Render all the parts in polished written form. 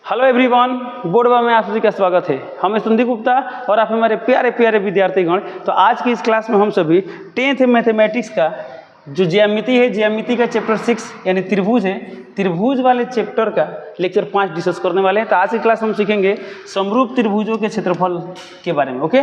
Hello everyone, board में आप सभी का स्वागत है। हमें संदीप गुप्ता और आप हमारे प्यारे प्यारे विद्यार्थीगण। तो आज की इस क्लास में हम सभी 10th मैथमेटिक्स का जो ज्यामिति है, ज्यामिति का चैप्टर 6 यानी त्रिभुज है, त्रिभुज वाले चैप्टर का लेक्चर 5 डिस्कस करने वाले हैं। तो आज की क्लास हम सीखेंगे समरूप त्रिभुजों के क्षेत्रफल के बारे में। ओके,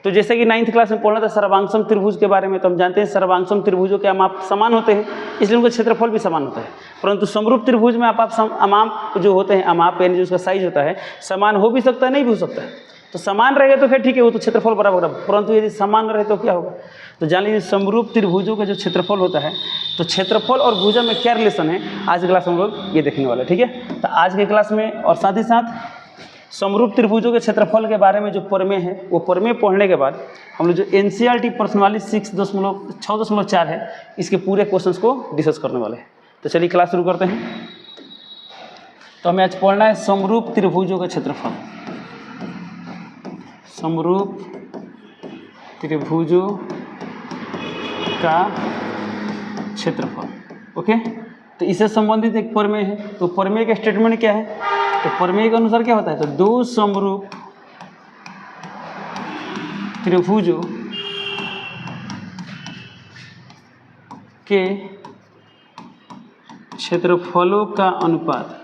तो जैसे कि 9th क्लास में पढ़ना था सर्वांगसम त्रिभुज के बारे में, तो हम जानते हैं सर्वांगसम त्रिभुजों के अमाप समान होते हैं, इसलिए उनका क्षेत्रफल भी समान होता है। परंतु समरूप त्रिभुज में अमाप जो होते हैं, अमाप यानी जो उसका साइज होता है, समान हो भी सकता है, नहीं भी हो सकता है। तो समान रहेगा तो फिर ठीक है, वो तो क्षेत्रफल बराबर होगा, परंतु यदि समान रहे तो क्या होगा। तो जान लीजिए समरूप त्रिभुजों का जो क्षेत्रफल होता है, तो क्षेत्रफल और भुजा में क्या रिलेशन है, आज की क्लास में हम लोग ये देखने वाले हैं। ठीक है, तो आज के क्लास में और साथ ही साथ समरूप त्रिभुजों के क्षेत्रफल के बारे में जो प्रमेय है, वो प्रमेय पढ़ने के बाद हम लोग जो NCERT प्रश्नावली 6.4 है, इसके पूरे क्वेश्चंस को डिस्कस करने वाले हैं। तो चलिए क्लास शुरू करते हैं। तो हमें आज पढ़ना है समरूप त्रिभुजों का क्षेत्रफल। समरूप त्रिभुजों का क्षेत्रफल। ओके, तो इससे संबंधित एक प्रमेय है। तो प्रमेय का स्टेटमेंट क्या है, तो प्रमेय के अनुसार क्या होता है, तो दो समरूप त्रिभुजों के क्षेत्रफलों का अनुपात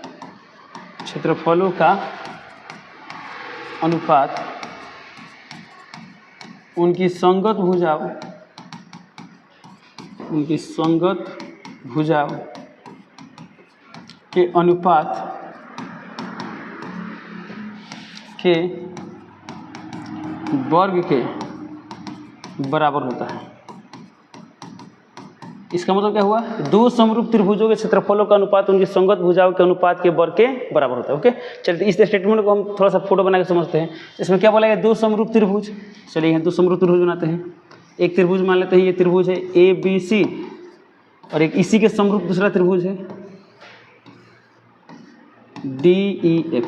उनकी संगत भुजाओं के अनुपात के वर्ग के बराबर होता है। इसका मतलब क्या हुआ, दो समरूप त्रिभुजों के क्षेत्रफलों का अनुपात उनकी संगत भुजाओं के अनुपात के वर्ग के बराबर होता है। ओके, चलिए इस स्टेटमेंट को हम थोड़ा सा फोटो बना के समझते हैं। इसमें क्या बोला गया, दो समरूप त्रिभुज। चलिए यहाँ दो समरूप त्रिभुज बनाते हैं। एक त्रिभुज मान लेते हैं, ये त्रिभुज है ABC, और एक इसी के समरूप दूसरा त्रिभुज है DEF।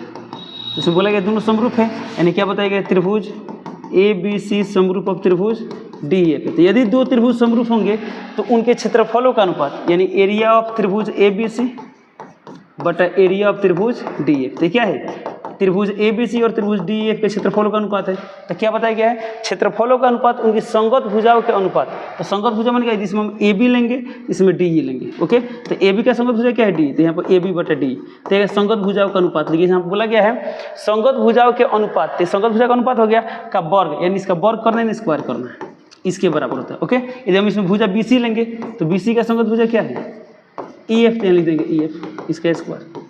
इसमें बोला गया दोनों समरूप है, यानी क्या बताया गया, त्रिभुज ABC समरूप ऑफ त्रिभुज DEF। तो यदि दो त्रिभुज समरूप होंगे तो उनके क्षेत्रफलों का अनुपात यानी एरिया ऑफ त्रिभुज ABC बटा एरिया ऑफ त्रिभुज DEF। तो क्या है, त्रिभुज ABC और त्रिभुज DEF के क्षेत्रफलों का अनुपात है। तो क्या बताया गया है, क्षेत्रफलों का अनुपात उनकी संगत भुजाओं के अनुपात। तो संगत भुजा मान क्या है, जिसमें हम AB लेंगे, इसमें DE लेंगे। ओके, तो AB का संगत भुजा क्या है, D, तो यहाँ पर AB बटा D। तो यह संगत भुजाओं का अनुपात, लेकिन यहाँ पर बोला गया है संगत भुजाओं के अनुपात। तो संगत भुजा का अनुपात हो गया का वर्ग, यानी इसका वर्ग करना है, स्क्वायर करना है, इसके बराबर होता है। ओके, यदि हम इसमें भुजा BC लेंगे तो BC का संगत भुजा क्या है, EF, तो लिख देंगे EF, इसका स्क्वायर।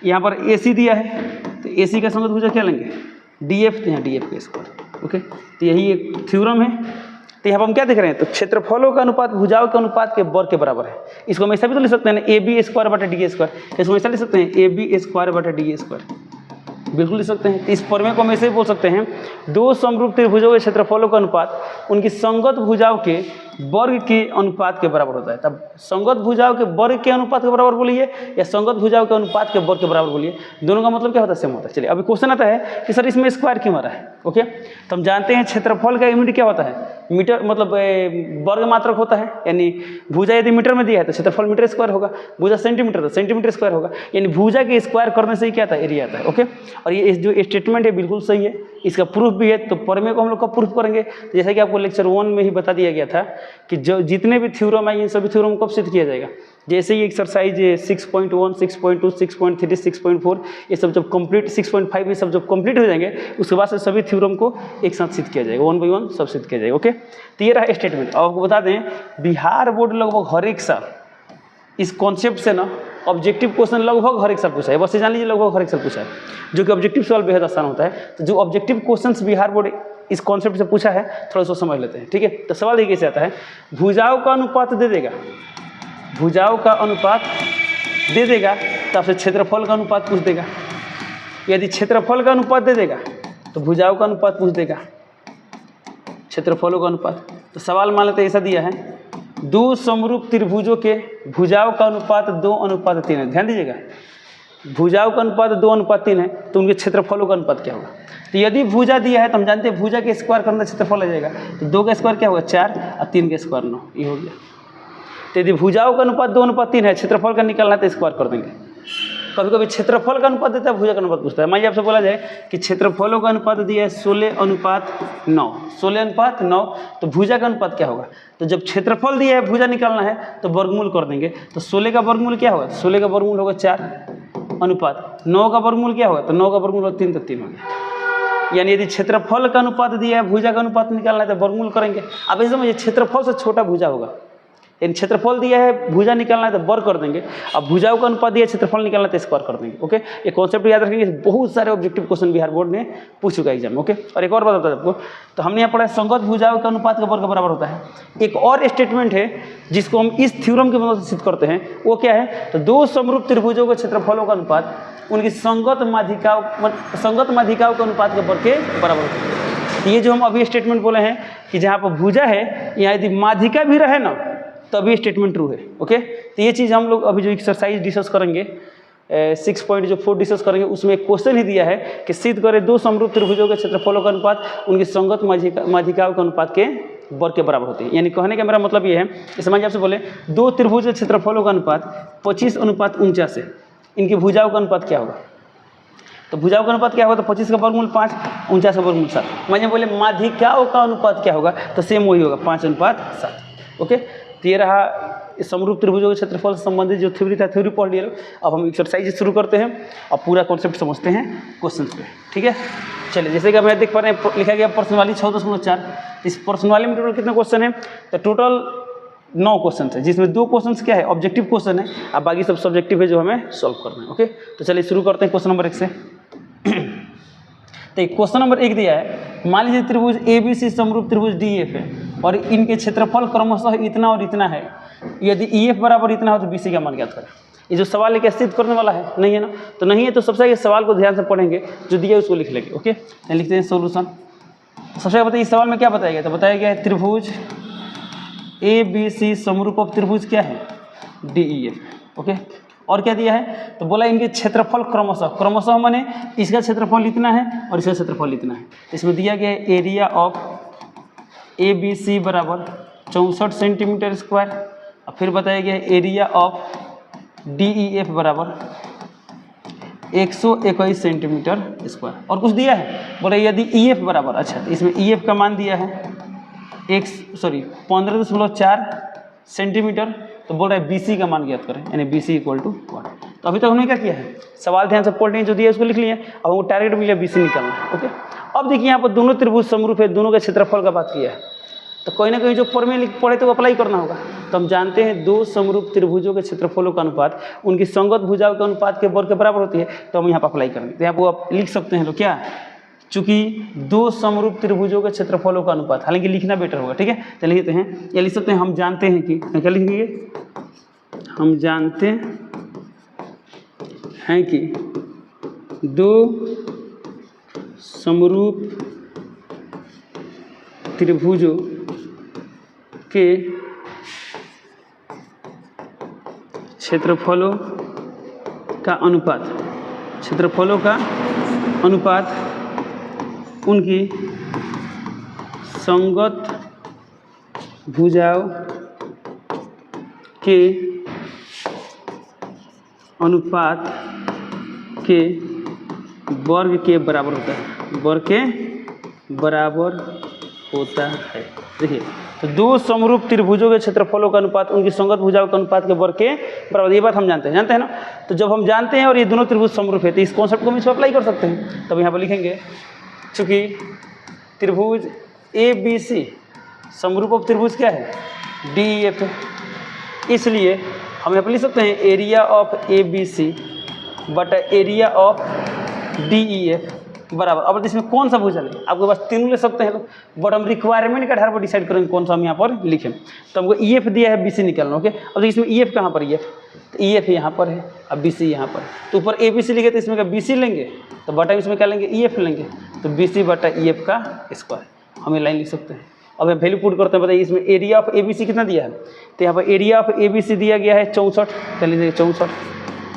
यहाँ पर AC दिया है, तो AC का संगत भुजा क्या लेंगे, DF, तो यहाँ DF का स्क्वायर। ओके, तो यही एक थ्योरम है। तो यहाँ पर हम क्या देख रहे हैं, तो क्षेत्रफलों का अनुपात भुजाओं के अनुपात के वर्ग के बराबर है। इसको हम ऐसा भी तो लिख सकते हैं ना, AB स्क्वायर बटा DA स्क्वायर। इसको ऐसा लिख सकते हैं, AB स्क्वायर बटा DA स्क्वायर, बिल्कुल लिख सकते हैं। तो इस प्रमेय को हम ऐसे ही बोल सकते हैं, दो समरूप त्रिभुजों के क्षेत्रफलों का अनुपात उनकी संगत भुजाओं के वर्ग के अनुपात के बराबर होता है। तब संगत भुजाओं के वर्ग के अनुपात के बराबर बोलिए या संगत भुजाओं के अनुपात के वर्ग के बराबर बोलिए, दोनों का मतलब क्या होता है, सेम होता है। चलिए अभी क्वेश्चन आता है कि सर इसमें स्क्वायर क्यों आ रहा है। ओके, तो हम जानते हैं क्षेत्रफल का यूनिट क्या होता है, मीटर, मतलब वर्ग मात्रक होता है। यानी भुजा यदि मीटर में दिया है तो क्षेत्रफल मीटर स्क्वायर होगा, भुजा सेंटीमीटर तो सेंटीमीटर स्क्वायर होगा, यानी भुजा के स्क्वायर करने से ही क्या आता है, एरिया आता है। ओके, और ये जो स्टेटमेंट है बिल्कुल सही है, इसका प्रूफ भी है। तो प्रमेय को हम लोग कब प्रूफ करेंगे, जैसा कि आपको लेक्चर 1 में ही बता दिया गया था कि जो जितने भी थ्योरम है, इन सभी थ्योरम को कब सिद्ध किया जाएगा, जैसे ही एक्सरसाइज 6.1, 6.2, 6.3, 6.4 ये सब जब कंप्लीट, 6.5 ये सब जब कंप्लीट हो जाएंगे, उसके बाद से सभी थ्योरम को एक साथ सिद्ध किया जाएगा, 1 by 1 सब सिद्ध किया जाएगा। ओके, तो ये रहा स्टेटमेंट। अब आपको बता दें, बिहार बोर्ड लगभग हर एक साल इस कॉन्सेप्ट से ना ऑब्जेक्टिव क्वेश्चन लगभग हर एक साल पूछा है। बस ये जान लीजिए लगभग हर एक साल पूछा है, जो कि ऑब्जेक्टिव सवाल बेहद आसान होता है। तो जो ऑब्जेक्टिव क्वेश्चंस बिहार बोर्ड इस कॉन्सेप्ट से पूछा है, थोड़ा सा समझ लेते हैं। ठीक है, तो सवाल ये कैसे आता है, भुजाओं का अनुपात दे देगा, भुजाओं का अनुपात दे देगा, तो आपसे क्षेत्रफल का अनुपात पूछ देगा। यदि क्षेत्रफल का अनुपात दे देगा तो भुजाओं का अनुपात पूछ देगा, क्षेत्रफलों का अनुपात। तो सवाल मान लेते ऐसा दिया है, दो समरूप त्रिभुजों के भुजाओं का अनुपात 2:3 है। ध्यान दीजिएगा, भुजाओं का अनुपात 2:3 है, तो उनके क्षेत्रफलों का अनुपात क्या होगा। तो यदि भुजा दिया है तो हम जानते हैं भुजा के स्क्वायर करना क्षेत्रफल आ जाएगा। तो 2 का स्क्वायर क्या होगा, 4, और 3 का स्क्वायर 9, ये हो गया। तो यदि भुजाओं का अनुपात 2:3 है, क्षेत्रफल का निकालना है तो स्क्वायर कर देंगे। कभी कभी क्षेत्रफल का अनुपात देता है, भुजा का अनुपात पूछता है। मान लीजिए आपसे बोला जाए कि क्षेत्रफलों का अनुपात दिया है 16:9, 16:9, तो भुजा का अनुपात क्या होगा? तो जब क्षेत्रफल दिया है, भुजा निकालना है, तो वर्गमूल कर देंगे। तो 16 का वर्गमूल क्या होगा? 16 का वर्गमूल होगा 4 अनुपात 9 का वर्गमूल क्या होगा? तो 9 का वर्गमूल होगा 3, तो 3 हो गया। यानी यदि क्षेत्रफल का अनुपात दिया है, भुजा का अनुपात निकालना है, तो वर्गमूल करेंगे। अब ऐसे समझिए, क्षेत्रफल से छोटा भुजा होगा, इन क्षेत्रफल दिया है, भुजा निकालना है तो वर्ग कर देंगे। अब भुजाओं का अनुपात दिया है, क्षेत्रफल निकालना है तो स्क्वायर कर देंगे। ओके, ये कॉन्सेप्ट याद रखेंगे, बहुत सारे ऑब्जेक्टिव क्वेश्चन बिहार बोर्ड ने पूछ चुका है एग्जाम। ओके, और एक और बात बता दें आपको, तो हमने यहाँ पढ़ा संगत भुजाओं का अनुपात का वर्ग बराबर होता है। एक और स्टेटमेंट है जिसको हम इस थ्योरम की मदद से सिद्ध करते हैं, वो क्या है? तो दो समरूप त्रिभुजों के क्षेत्रफलों का अनुपात उनकी संगत माध्यिकाओं के अनुपात के वर्ग के बराबर होता है। ये जो हम अभी स्टेटमेंट बोले हैं कि जहाँ पर भुजा है, यहाँ यदि माध्यिका भी रहे ना, तभी स्टेटमेंट ट्रू है। ओके, तो ये चीज़ हम लोग अभी जो एक्सरसाइज डिस्कस करेंगे 6.4 डिस्कस करेंगे, उसमें एक क्वेश्चन ही दिया है कि सिद्ध करें दो समरूप त्रिभुजों के क्षेत्रफलों का अनुपात उनकी संगत माध्यिकाओं के अनुपात के वर्ग के बराबर होती है। यानी कहने का मेरा मतलब ये है, इस समझ आपसे बोले दो त्रिभुज के क्षेत्रफलों का अनुपात 25:49 है, इनकी भुजाओं का अनुपात क्या होगा? तो भुजाओं का अनुपात क्या होगा? तो 25 का वर्गमूल 5, 49 का वर्गमूल 7। मैंने बोले माध्यिकाओं का अनुपात क्या होगा? तो सेम वही होगा, 5:7। ओके, तो ये रहा समरूप त्रिभुजों के क्षेत्रफल से संबंधित जो थ्योरी था, थ्योरी पढ़ लिया। अब हम एक्सरसाइज शुरू करते हैं और पूरा कॉन्सेप्ट समझते हैं क्वेश्चन पे। ठीक है, चलिए, जैसे कि आप देख पा रहे हैं लिखा गया प्रश्नवाली 6.4। इस प्रश्नवाली में टोटल कितने क्वेश्चन है? तो टोटल 9 क्वेश्चन है, जिसमें 2 क्वेश्चन क्या है? ऑब्जेक्टिव क्वेश्चन है, अब बाकी सब सब्जेक्टिव है जो हमें सॉल्व करना है। ओके, तो चलिए शुरू करते हैं क्वेश्चन नंबर 1 से। तो क्वेश्चन नंबर 1 दिया है, मान लीजिए त्रिभुज ABC समरूप त्रिभुज DEF है और इनके क्षेत्रफल क्रमशः इतना और इतना है। यदि EF बराबर इतना हो तो BC का मान ज्ञात करें। ये जो सवाल है क्या सिद्ध करने वाला है? नहीं है ना, तो नहीं है तो सबसे आगे सवाल को ध्यान से पढ़ेंगे, जो दिया है उसको लिख लेंगे। ओके, लिखते हैं सोल्यूशन। सबसे आगे बताइए इस सवाल में क्या बताया गया? तो बताया गया है त्रिभुज ABC समरूप त्रिभुज क्या है? DEF। ओके, और क्या दिया है? तो बोला इनके क्षेत्रफल क्रमशः माने इसका क्षेत्रफल इतना है और इसका क्षेत्रफल इतना है। इसमें दिया गया है एरिया ऑफ ABC बराबर 64 सेंटीमीटर स्क्वायर, और फिर बताया गया है एरिया ऑफ DEF बराबर 121 सेंटीमीटर स्क्वायर। और कुछ दिया है, बोला यदि EF बराबर, अच्छा तो इसमें EF का मान दिया है 15.4 सेंटीमीटर, तो बोल रहा है BC का मान ज्ञात करें, यानी BC = 1। तो अभी तक हमने क्या किया है? सवाल ध्यान से पढ़ लें, जो दिया है उसको लिख लिए। अब हमको टारगेट मिला BC निकालना है। ओके, अब देखिए यहाँ पर दोनों त्रिभुज समरूप है, दोनों के क्षेत्रफल का बात किया है, तो कहीं ना कहीं जो पढ़े तो अप्लाई करना होगा। तो हम जानते हैं दो समरूप त्रिभुजों के क्षेत्रफलों का अनुपात उनकी संगत भुजाओं के अनुपात के वर्ग के बराबर होती है। तो हम यहाँ पर अप्लाई करेंगे, तो यहाँ पर आप लिख सकते हैं। तो क्या, चूंकि दो समरूप त्रिभुजों के क्षेत्रफलों का अनुपात, हालांकि लिखना बेटर होगा। ठीक है, तो लिखते हैं, या लिख सकते हैं हम जानते हैं कि, क्या लिखेंगे? हम जानते हैं कि दो समरूप त्रिभुजों के क्षेत्रफलों का अनुपात उनकी संगत भुजाओं के अनुपात के वर्ग के बराबर होता है, वर्ग के बराबर होता है। देखिए, तो दो समरूप त्रिभुजों के क्षेत्रफलों का अनुपात उनकी संगत भुजाओं के अनुपात के वर्ग के बराबर, ये बात हम जानते हैं ना। तो जब हम जानते हैं और ये दोनों त्रिभुज समरूप है, तो इस कॉन्सेप्ट को हम इस पर अप्लाई कर सकते हैं। तब यहाँ पर लिखेंगे, चूँकि त्रिभुज ABC समरूप त्रिभुज क्या है? DEF है, इसलिए हम यहाँ पर लिख सकते हैं एरिया ऑफ ABC बटा एरिया ऑफ DEF बराबर। अब इसमें कौन सा भुजा लें? आपके पास तीनों ले सकते हैं, बट हम रिक्वायरमेंट के आधार पर डिसाइड करेंगे कौन सा हम यहाँ पर लिखें। तो हमको EF दिया है, BC निकालना। ओके, अब इसमें EF कहाँ पर? EF, तो EF यहाँ पर है, अब BC यहाँ पर। तो ऊपर ABC लिखे तो इसमें का BC लेंगे, तो बटा इसमें क्या लेंगे? EF लेंगे, तो BC बटा EF का स्क्वायर। हम ये लाइन लिख सकते हैं। अब हम वैल्यू पुट करते हैं, बताइए इसमें एरिया ऑफ ABC कितना दिया है? तो यहाँ पर एरिया ऑफ ABC दिया गया है 64, तो लीजिए 64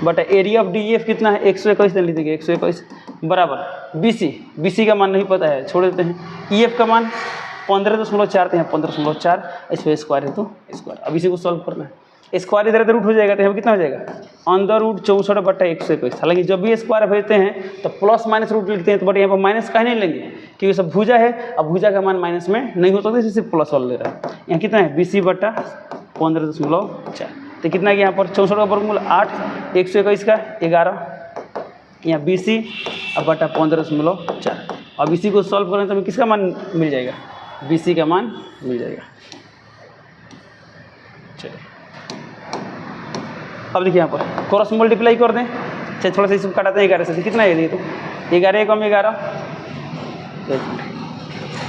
बटा एरिया ऑफ DEF कितना है? 121, लीजिए 121 बराबर BC का मान नहीं पता है, छोड़ देते हैं। EF का मान 15.4 हैं, 15.4, इस पर स्क्वायर है तो स्क्वायर। अब इसी को सॉल्व करना है। स्क्वायर इधर इधर रूट हो जाएगा तो यहाँ कितना हो जाएगा अंदर रूट 64/121। हालांकि जब भी स्क्वायर भेजते हैं तो प्लस माइनस रूट लिखते हैं, तो बट यहाँ पर माइनस कहीं नहीं लेंगे क्योंकि सब भुजा है। अब भुजा का मान माइनस में नहीं हो सकता, सिर्फ प्लस वाला ले रहा है। यहाँ कितना है 20/15.4। तो कितना है यहाँ पर 64 का वर्गमूल 8, 121 का 11, यहाँ 20/15.4। अब इसी को सॉल्व करें तो हमें किसका मान मिल जाएगा, BC का मान मिल जाएगा। चलिए अब देखिए यहाँ पर क्रॉस मल्टीप्लाई कर दें, चाहे थोड़ा सा इसको काटाते हैं 11 से, कितना है ये तो 11 कम 11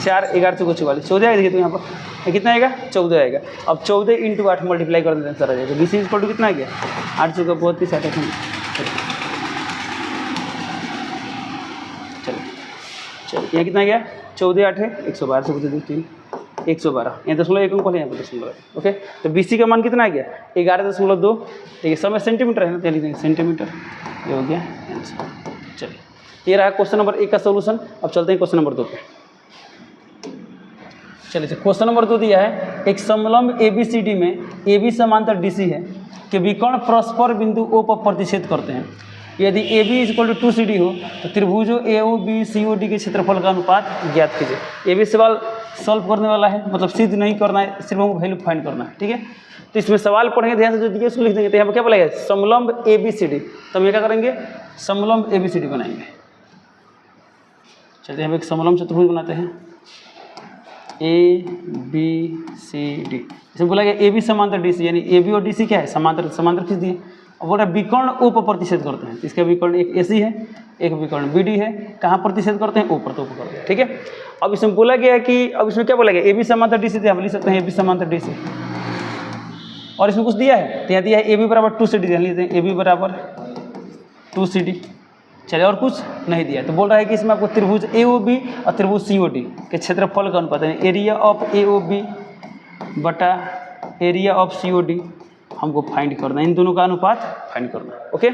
4, 11 चौको 44, 14 आएगा। देखिए तो यहाँ पर कितना आएगा 14 आएगा। अब 14 × 8 मल्टीप्लाई कर देते हैं सर आ जाएगा। BC इक्वल टू कितना आ गया 8 चौका 32, 8 चलिए यहाँ कितना आ गया 14 8 है 112 से 2 3 112, यहाँ 0.1 पहले यहाँ पर 0.1। ओके तो BC का मान कितना आ गया 11.2। देखिए समय सेंटीमीटर है ना, तो लिखेंगे सेंटीमीटर, ये हो गया आंसर। चलिए ये रहा क्वेश्चन नंबर 1 का सोल्यूशन। अब चलते हैं क्वेश्चन नंबर 2 पे। चलिए क्वेश्चन नंबर 2 दिया है, एक समलंब ABCD में AB समांतर DC है कि विकर्ण परस्पर बिंदु O पर प्रतिच्छेद करते हैं। यदि AB = 2CD हो तो त्रिभुजों AOB COD के क्षेत्रफल का अनुपात ज्ञात कीजिए। ये भी सवाल सॉल्व करने वाला है, मतलब सिद्ध नहीं करना है, सिर्फ हमको वैल्यू फाइंड करना है। ठीक है, तो इसमें सवाल पढ़ेंगे ध्यान से, जो दिए उसको लिख देंगे। तो यहाँ पर क्या बोलेगा समलंब ABCD, तो हम ये क्या करेंगे समलंब ABCD बनाएंगे। चलिए हम एक समलंब चतुर्भुज बनाते हैं ABCD। इसमें बोला गया AB समांतर DC, यानी AB और DC क्या है समांतर, समांतर खींच दिए। अब बोल रहा है विकर्ण O पर प्रतिच्छेद करते हैं, तो इसका विकर्ण एक AC है, एक विकर्ण BD है। कहाँ प्रतिच्छेद करते हैं O पर, तो O पर करते हैं। ठीक है, अब इसमें बोला गया कि, अब इसमें क्या बोला गया AB समांतर DC, तो हम लिख सकते हैं AB समांतर DC। और इसमें कुछ दिया है, तो यहाँ दिया है AB = 2CD, लिख देते हैं AB = 2CD। चलिए और कुछ नहीं दिया, तो बोल रहा है कि इसमें आपको त्रिभुज AOB और त्रिभुज COD के क्षेत्रफल का अनुपात है, एरिया ऑफ AOB बटा एरिया ऑफ COD हमको फाइंड करना है, इन दोनों का अनुपात फाइंड करना है। ओके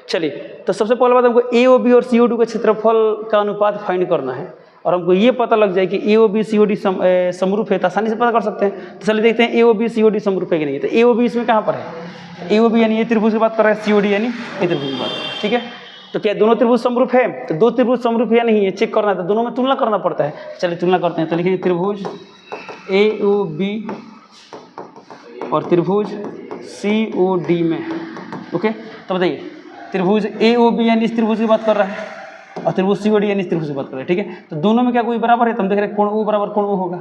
चलिए, तो सबसे पहले बात हमको AOB और COD के क्षेत्रफल का अनुपात फाइंड करना है, और हमको ये पता लग जाए कि AOB COD समरूप है, तो आसानी से पता कर सकते हैं। तो चलिए देखते हैं AOB COD समरूप है कि नहीं। तो AOB इसमें कहाँ पर है, AOB यानी ये त्रिभुज की बात कर रहा है, COD यानी ये त्रिभुज की बात कर रहा है। ठीक है, तो क्या दोनों त्रिभुज समरूप है, तो दो त्रिभुज समरूप है या नहीं है चेक करना है, तो दोनों में तुलना करना पड़ता है। चलिए तुलना करते हैं, तो लिखेंगे त्रिभुज AOB और त्रिभुज COD में। ओके तो बताइए त्रिभुज AOB यानी इस त्रिभुज की बात कर रहा है, और त्रिभुज COD यानी इस त्रिभुज की बात कर रहा है। ठीक है, तो दोनों में क्या कोई बराबर है, तो हम देख रहे हैं कोण O बराबर कोण O होगा,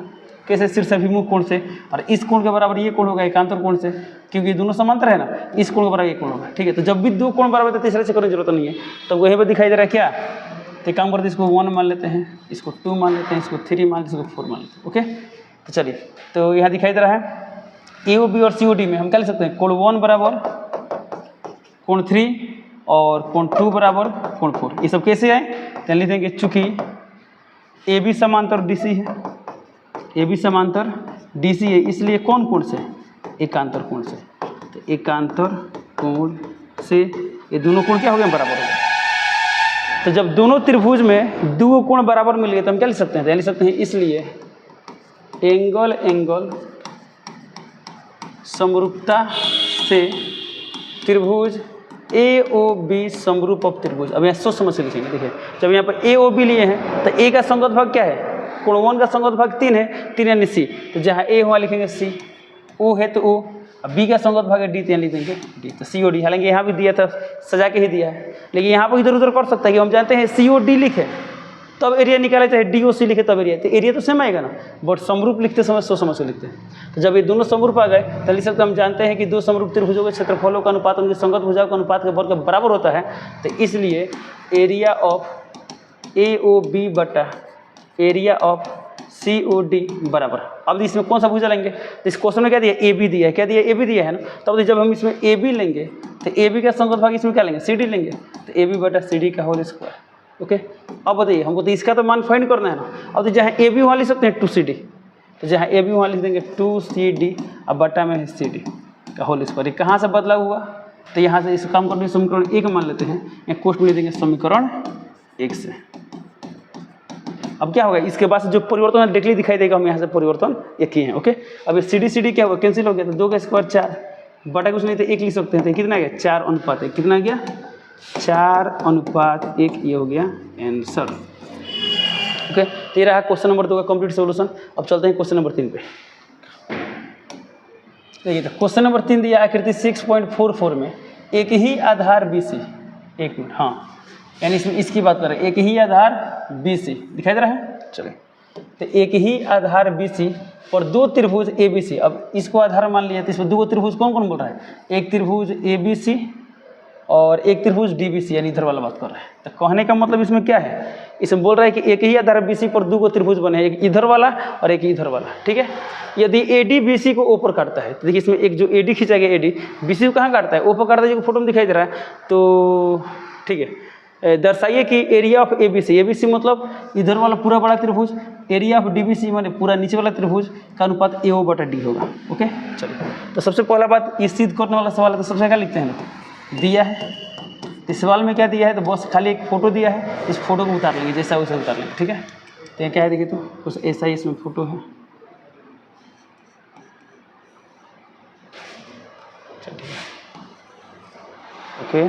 कैसे शीर्षाभिमुख कोण से, और इस कोण के बराबर ये कोण होगा एकांतर कोण से, क्योंकि दोनों समांतर है ना, इस कोण के बराबर ये कोण होगा। ठीक है, तो जब भी दो कोण बराबर है तो तीसरे से करने की जरूरत नहीं है, तो वहीं पर दिखाई दे रहा है क्या, तो काम करते हैं इसको 1 मान लेते हैं, इसको 2 मान लेते हैं, इसको 3 मान लेते हैं, इसको 4 मान लेते हैं। ओके तो चलिए, तो यहाँ दिखाई दे रहा है AOB और COD में हम क्या लिख सकते हैं, कोण 1 बराबर कोण 3 और कोण 2 बराबर कोण 4। ये सब कैसे आए, तो लिख देंगे चूंकि AB समांतर DC है, AB समांतर DC है, इसलिए कौन कोण से, एकांतर कोण से। तो एकांतर कोण से ये दोनों कोण क्या हो गए, बराबर हो गए। तो जब दोनों त्रिभुज में दो कोण बराबर मिल गए तो हम क्या लिख सकते हैं, तो लिख सकते हैं इसलिए एंगल एंगल समरूपता से त्रिभुज AOB समरूप ऑफ त्रिभुज। अब यहाँ सोच समझ से लिखेंगे। देखिए जब यहाँ पर AOB लिए हैं तो A का संगत भाग क्या है, कोण 1 का संगत भाग 3 है, 3 यानी C, तो जहाँ A हुआ लिखेंगे C, O है तो O, अब B का संगत भाग है D, तो यहाँ लिख देंगे D, तो COD। हालांकि यहाँ भी दिया था, सजा के ही दिया है, लेकिन यहाँ पर इधर उधर कर सकता है कि हम जानते हैं COD लिखे तब एरिया निकाले, चाहे DOC लिखे तब एरिया, तो एरिया तो सेम आएगा ना, बट समरूप लिखते समय सोच समझ के लिखते हैं। तो जब ये दोनों समरूप आ गए तो लिख सकते हम जानते हैं कि दो समरूप त्रिभुजों के क्षेत्रफलों का अनुपात उनके संगत भुजाओं के अनुपात के वर्ग के बराबर होता है, तो इसलिए एरिया ऑफ AOB बटा एरिया ऑफ COD बराबर। अब इसमें कौन सा भुजा लेंगे, तो इस क्वेश्चन में क्या दिया, AB दिया है, क्या दिया AB दिया है ना, तब जब हम इसमें AB लेंगे तो AB का संगत भाग इसमें क्या लेंगे, CD लेंगे, तो AB बटा CD का होल स्क्वायर। ओके अब बताइए हमको तो इसका तो मान फाइंड करना है ना। अब तो जहाँ AB वहाँ लिख सकते हैं 2CD, तो जहाँ AB वहाँ लिख देंगे 2CD, अब बटा में है CD का होल स्क्वायर। कहाँ से बदलाव हुआ, तो यहाँ से इस काम करने समीकरण 1 मान लेते हैं, या कोष्ट में लिख देंगे समीकरण 1 से। अब क्या होगा, इसके बाद से जो परिवर्तन है डायरेक्टली दिखाई देगा, हम यहाँ से परिवर्तन एक ही है। ओके अब ये CD क्या हुआ, कैंसिल हो गया, तो 2 का स्क्वायर 4, बटा कुछ नहीं तो 1 लिख सकते हैं, तो कितना गया 4:1, कितना गया 4:1, ये हो गया आंसर। ओके, तो ये रहा क्वेश्चन नंबर 2 का कंप्लीट सॉल्यूशन। अब चलते हैं क्वेश्चन नंबर 3 पे। देखिए तो क्वेश्चन नंबर 3 दिया आकृति 6.44 में एक ही आधार BC, 1 मिनट, हाँ, यानी इसमें इसकी बात करें, एक ही आधार BC दिखाई दे रहा है। चलिए, तो एक ही आधार BC और 2 त्रिभुज ABC। अब इसको आधार मान लिया, तो इसमें 2 त्रिभुज कौन कौन बोल रहा है, एक त्रिभुज ABC और एक त्रिभुज DBC, यानी इधर वाला बात कर रहा है। तो कहने का मतलब इसमें क्या है, इसमें बोल रहा है कि एक ही आधार BC पर 2 त्रिभुज बने, एक इधर वाला और एक इधर वाला, ठीक है। यदि AD BC को ऊपर काटता है, तो देखिए इसमें एक जो AD खींचा गया, AD BC को कहाँ काटता है, ऊपर काटता है, जो फोटो में दिखाई दे रहा है। तो ठीक है, दर्शाइए कि एरिया ऑफ ABC मतलब इधर वाला पूरा बड़ा त्रिभुज, एरिया ऑफ DBC माने पूरा नीचे वाला त्रिभुज का अनुपात AO/D होगा। ओके, चलिए, तो सबसे पहला बात, ये सिद्ध करने वाला सवाल है, तो सबसे क्या लिखते हैं, दिया है। इस सवाल में क्या दिया है, तो बस खाली एक फोटो दिया है, इस फोटो को उतार लेंगे, जैसा वैसा उतार लेंगे, ठीक है। तो ये क्या है, देखिए तो कुछ ऐसा ही इसमें फोटो है। चलिए, ओके,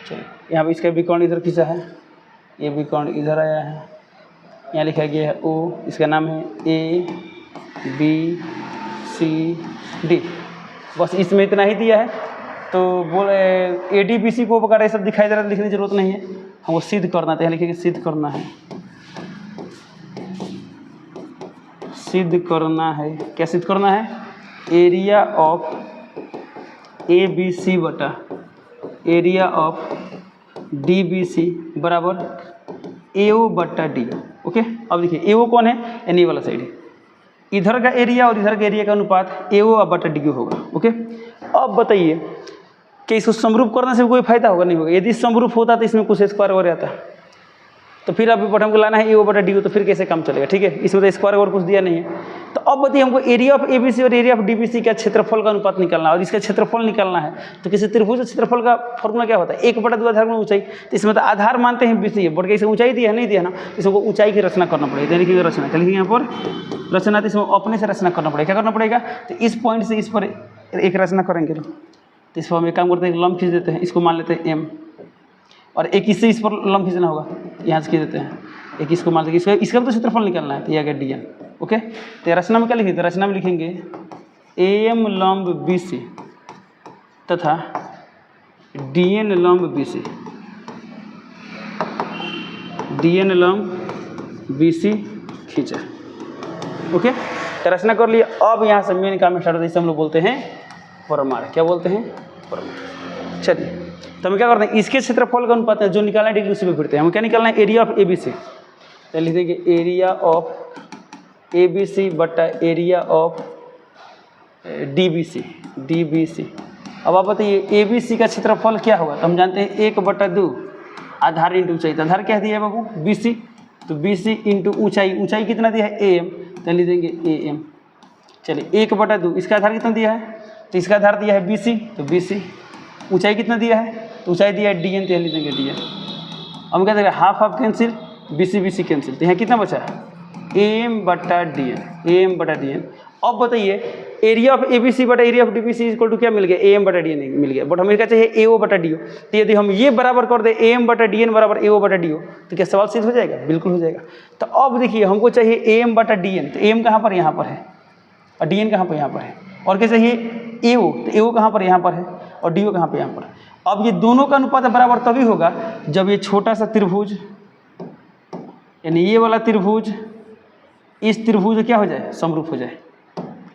चलिए, यहाँ पे इसका विकर्ण इधर खींचा है, ये विकर्ण इधर आया है, यहाँ लिखा गया है O, इसका नाम है ABCD, बस इसमें इतना ही दिया है। तो बोले ADBC को पकड़ा, ये सब दिखाई दे रहा है, लिखने की जरूरत नहीं है, हमको सिद्ध करना था, लिखेंगे सिद्ध करना है, सिद्ध करना है। क्या सिद्ध करना है, एरिया ऑफ ABC बटा एरिया ऑफ DBC बराबर AO/D। ओके, अब देखिए AO कौन है, यानी वाला साइड है, इधर का एरिया और इधर का एरिया का अनुपात AO/D होगा। ओके, अब बताइए कि इसको समरूप करने से कोई फायदा होगा, नहीं होगा। यदि समरूप होता तो इसमें कुछ स्क्वायर और आता, तो फिर अभी बट हमको लाना है AO/D, तो फिर कैसे काम चलेगा, ठीक है। इसमें तो स्क्वायर और कुछ दिया नहीं है। तो अब बताइए हमको एरिया ऑफ ABC और एरिया ऑफ DBC का क्षेत्रफल का अनुपात निकालना है, और इसका क्षेत्रफल निकालना है। तो किसी त्रिभुज का क्षेत्रफल का फॉर्मूला क्या होता है, 1/2 आधार में ऊंचाई। तो इसमें तो आधार मानते हैं BC है, बट कैसे ऊंचाई दिया है, नहीं दिया ना, इसको ऊंचाई की रचना करना पड़ेगा। लिखिएगा रचना, लिखिए यहाँ पर रचना, तो इसमें अपने से रचना करना पड़ेगा। क्या करना पड़ेगा, तो इस पॉइंट से इस पर एक रचना करेंगे। तो इस पर हम एक काम करते हैं, लंब खींच देते हैं, इसको मान लेते हैं M, और एक इससे इस पर लंब खींचना होगा, यहाँ से खींच देते हैं, एक इसको मान लेते हैं, इसका भी तो क्षेत्रफल निकालना है, तो यह आ गया DN। ओके, तो रचना में क्या लिखेंगे, रचना में लिखेंगे AM लंब BC तथा DN लंब BC, DN लंब BC खींचा। ओके, तो रचना कर लिया। अब यहाँ से मेन काम स्टार्ट होता है, इसे हम लोग बोलते हैं परमार। क्या बोलते हैं, परमार। चलिए, तो हम क्या करते हैं, इसके क्षेत्रफल का अनुपात जो निकालना है डिग्री उसी पे फिरते हैं। हम क्या निकालना है, एरिया ऑफ ABC, तो लिख देंगे एरिया ऑफ ABC बटा एरिया ऑफ DBC। अब आप बताइए ABC का क्षेत्रफल क्या होगा, तो हम जानते हैं 1/2 आधार इंटू ऊंचाई। तो आधार क्या दिया है बाबू, BC, तो BC इंटू ऊंचाई, ऊंचाई कितना दिया है AM, तो लिख देंगे AM। चलिए 1/2, इसका आधार कितना दिया है, तो इसका आधार दिया है BC, तो BC। ऊंचाई कितना दिया है, तो ऊंचाई दिया है DN, तो लिख देंगे DN। हम क्या देंगे, हाफ कैंसिल, BC कैंसिल, तो यहाँ कितना बचा है AM/DN। अब बताइए एरिया ऑफ ABC बटा area of DBC equal to क्या मिल गया, AM/DN मिल गया, बट हमें क्या चाहिए AO/DO। तो यदि हम ये बराबर कर दे AM/DN बराबर AO/DO, तो क्या सवाल सिद्ध हो जाएगा, बिल्कुल हो जाएगा। तो अब देखिए हमको चाहिए AM/DN, तो AM कहाँ पर, यहाँ पर है, और DN कहाँ पर, यहाँ पर है। और क्या चाहिए AO, तो AO कहाँ पर, यहाँ पर है, और DO कहाँ पर, यहाँ पर है। अब ये दोनों का अनुपात बराबर तभी होगा जब ये छोटा सा त्रिभुज, यानी ये वाला त्रिभुज इस त्रिभुज क्या हो जाए, समरूप हो जाए।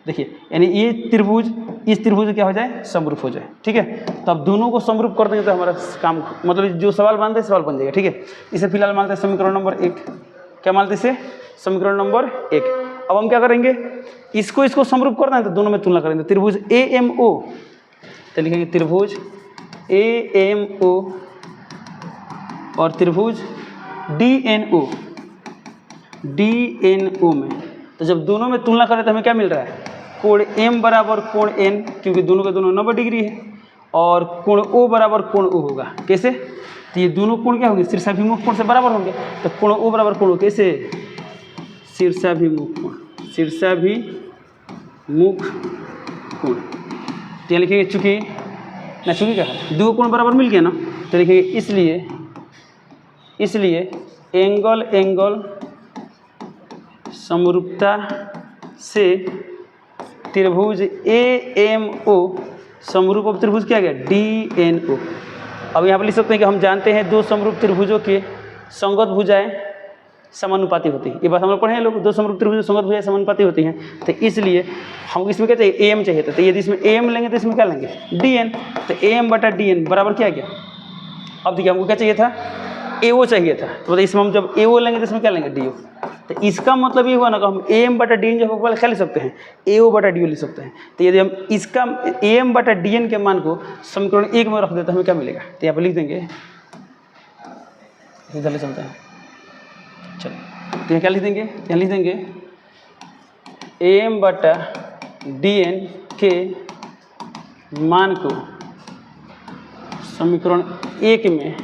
देखिए, यानी ये त्रिभुज इस त्रिभुज क्या हो जाए, समरूप हो जाए, ठीक है। तो अब दोनों को समरूप कर देंगे तो हमारा काम, मतलब जो सवाल मानते हैं सवाल बन जाएगा, ठीक है। इसे फिलहाल मानते हैं समीकरण नंबर 1। क्या मानते हैं इसे, समीकरण नंबर 1। अब हम क्या करेंगे, इसको समरूप करना है, तो दोनों में तुलना करेंगे। त्रिभुज AMO, तो लिखेंगे त्रिभुज AMO और त्रिभुज DNO में, तो जब दोनों में तुलना करें तो हमें क्या मिल रहा है, कोण M बराबर कोण N, क्योंकि दोनों के दोनों 90 डिग्री है, और कोण O बराबर कोण O होगा। कैसे, तो ये दोनों कोण क्या होंगे, शीर्षाभिमुख कोण से बराबर होंगे, तो कोण O बराबर कोण O कैसे, शीर्षाभिमुख कोण, शीर्षाभिमुख कोण। तो यहाँ लिखेंगे चूंकि क्या है, दो कोण बराबर मिल गया ना, तो लिखेंगे इसलिए एंगल समरूपता से त्रिभुज AMO समरूप अब त्रिभुज क्या गया DNO। अब यहाँ पर लिख सकते हैं कि हम जानते हैं दो समरूप त्रिभुजों के संगत भुजाएं समानुपाती होती है। ये बात हम लोग पढ़े हैं लोग, दो समरूप त्रिभुज संगत भुजाएं समानुपाती होती हैं। तो इसलिए हम इसमें क्या चाहिए, AM चाहिए था। तो यदि इसमें AM लेंगे तो इसमें क्या लेंगे DN। तो AM/DN बराबर क्या गया। अब देखिए हमको क्या चाहिए था, AO चाहिए था। तो मतलब इसमें हम जब AO लेंगे तो इसमें क्या लेंगे DO। तो इसका मतलब ये हुआ ना कि हम AM/DN जो होगा क्या लिख सकते हैं, AO/DO लिख सकते हैं। तो यदि हम इसका AM/DN के मान को समीकरण 1 में रख देते हैं हमें क्या मिलेगा। तो यहाँ पर लिख देंगे, इधर ले चलते हैं, चलिए। तो यहाँ क्या लिख देंगे, यहाँ लिख देंगे AM/DN के मान को समीकरण 1 में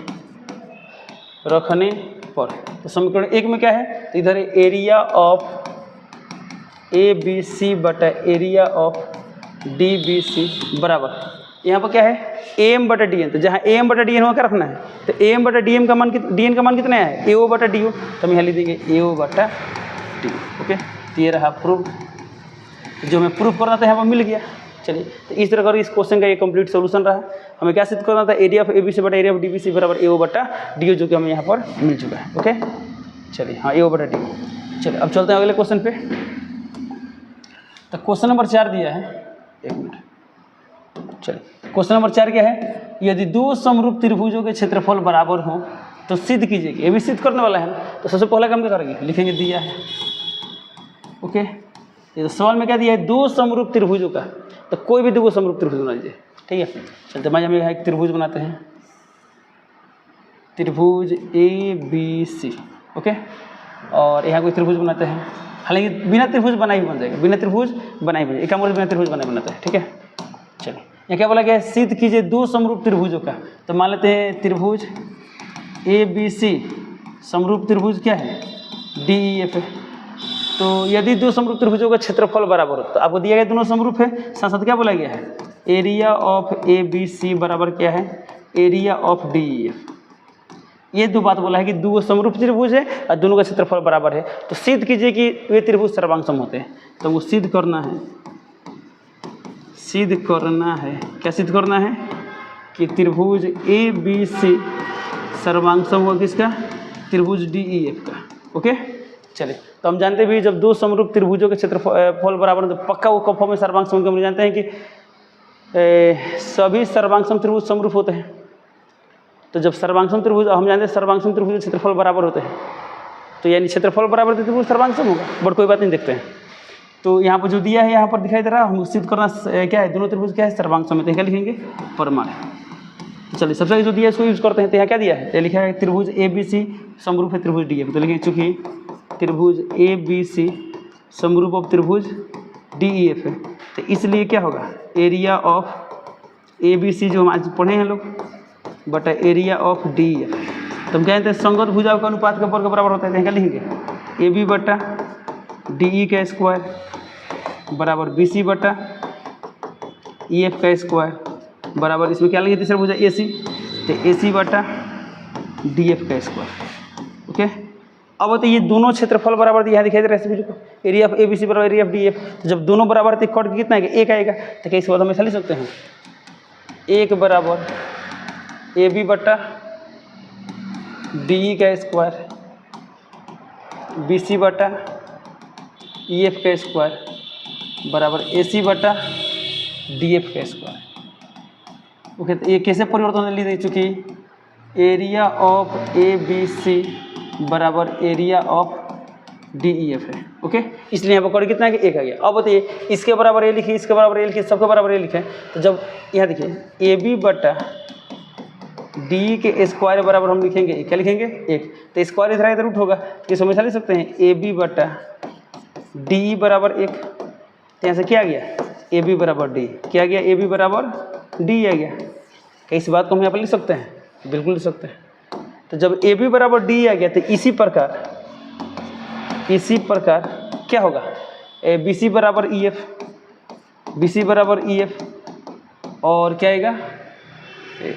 रखने पर, तो समीकरण 1 में क्या है, तो इधर एरिया ऑफ ABC बटा एरिया ऑफ DBC बराबर, यहाँ पर क्या है AM/DN। तो जहाँ AM/DN वहाँ क्या रखना है, तो AM/DN का मान DN का मान कितना है AO/DO। तो हम यहाँ लिख देंगे AO/DO। ओके, तो ये रहा प्रूफ, जो हमें प्रूफ करना था यहाँ पर मिल गया। चलिए, तो इस तरह का इस क्वेश्चन का ये कंप्लीट सोल्यूशन रहा। हमें क्या सिद्ध करना था, एरिया ऑफ ABC बटा एरिया ऑफ DBC बराबर AO/DO, जो कि हमें यहाँ पर मिल चुका है। ओके, चलिए, हाँ AO/DO। चलिए अब चलते हैं अगले क्वेश्चन पे। तो क्वेश्चन नंबर 4 दिया है, 1 मिनट। चलिए, क्वेश्चन नंबर 4 क्या है, यदि दो समरूप त्रिभुजों के क्षेत्रफल बराबर हों तो सिद्ध कीजिए। ये भी सिद्ध करने वाला है ना। तो सबसे पहला काम क्या करेंगे, लिखेंगे दिया है। ओके, ये तो सवाल में क्या दिया है, दो समरूप त्रिभुजों का, तो कोई भी दो समरूप त्रिभुज बना लीजिए। ठीक है, चलते मान हम एक त्रिभुज बनाते हैं, त्रिभुज ABC। ओके, और यहाँ कोई त्रिभुज बनाते हैं, हालांकि बिना त्रिभुज बनाए भी बन जाएगा, बिना त्रिभुज बनाए भी, एक काम बिना त्रिभुज बनाए बनाता है। ठीक है, चलिए, यहाँ क्या बोला गया है, सिद्ध कीजिए दो समरूप त्रिभुजों का। तो मान लेते हैं त्रिभुज ABC समरूप त्रिभुज क्या है DEF है। तो यदि दो समरूप त्रिभुजों का क्षेत्रफल बराबर हो, तो आपको दिया गया दोनों समरूप है, साथ साथ क्या बोला गया है, एरिया ऑफ ABC बराबर क्या है एरिया ऑफ DEF। ये दो बात बोला है कि दो समरूप त्रिभुज है और दोनों का क्षेत्रफल बराबर है। तो सिद्ध कीजिए कि वे त्रिभुज सर्वांगसम होते हैं। तो वो सिद्ध करना है, क्या सिद्ध करना है कि त्रिभुज ABC सर्वांगसम होगा किसका, त्रिभुज DEF का। ओके, चलिए, तो हम जानते भी जब दो समरूप त्रिभुजों के क्षेत्रफल बराबर तो पक्का वो कब में सर्वांगसम होंगे। हम जानते हैं कि सभी सर्वांगसम त्रिभुज समरूप होते हैं। तो जब सर्वांगसम त्रिभुज, हम जानते हैं सर्वांगसम त्रिभुज के क्षेत्रफल बराबर होते हैं, तो यानी क्षेत्रफल बराबर तो त्रिभुज सर्वांगसम होगा। बट कोई बात नहीं, देखते हैं। तो यहाँ पर जो दिया है यहाँ पर दिखाई दे रहा है, हम सिद्ध करना क्या है, दोनों त्रिभुज क्या है सर्वांगसम है। तो क्या लिखेंगे परमाण। तो चलिए, सबसे जो दिया है इसको यूज करते हैं। तो यहाँ क्या दिया है, लिखा है त्रिभुज ABC समरूप है त्रिभुज DEF। तो लिखेंगे चूँकि त्रिभुज ABC समरूप ऑफ त्रिभुज DEF है, तो इसलिए क्या होगा, एरिया ऑफ ABC जो हम आज पढ़े हैं लोग बटा एरिया ऑफ DEF। तो हम कहते हैं संगत भुजाओं का अनुपात का वर्ग बराबर होता है। क्या लिखेंगे, AB बटा DE का स्क्वायर बराबर BC बटा EF का स्क्वायर बराबर, इसमें क्या लिखेंगे तीसरा भुजा AC, तो AC बटा DF का स्क्वायर। ओके, अब तो ये दोनों क्षेत्रफल बराबर यहाँ दिखाई दे रहा है को, एरिया ऑफ ABC बराबर एरिया ऑफ DF। तो जब दोनों बराबर थे कट कितना आएगा, 1 आएगा। तो क्या इसके बाद हम ऐसा लिख सकते हैं, 1 बराबर AB बटा DE का स्क्वायर BC बटा EF का स्क्वायर बराबर AC बटा DF का स्क्वायर। ओके, तो ये कैसे परिवर्तन ले ली, चूँकि एरिया ऑफ ABC बराबर एरिया ऑफ DEF है। ओके, इसलिए यहाँ पर कट कितना है कि 1 आ गया। अब बताइए इसके बराबर ये लिखिए, इसके बराबर ये लिखिए, सबके बराबर ये लिखे। तो जब यहाँ देखिए AB बटा DE के स्क्वायर बराबर हम लिखेंगे, क्या लिखेंगे 1। तो स्क्वायर इधर रूट होगा, तो इस हमेशा लिख सकते हैं AB बटा DE बराबर 1। तो यहाँ से क्या आ गया, AB बराबर DE, क्या गया AB बराबर DE आ गया। क्या इस बात को हम यहाँ पर लिख सकते हैं, बिल्कुल लिख सकते हैं। तो जब AB बराबर DE आ गया, तो इसी प्रकार इसी प्रकार क्या होगा, बी सी बराबर ई एफ, बी सी बराबर ई एफ, और क्या आएगा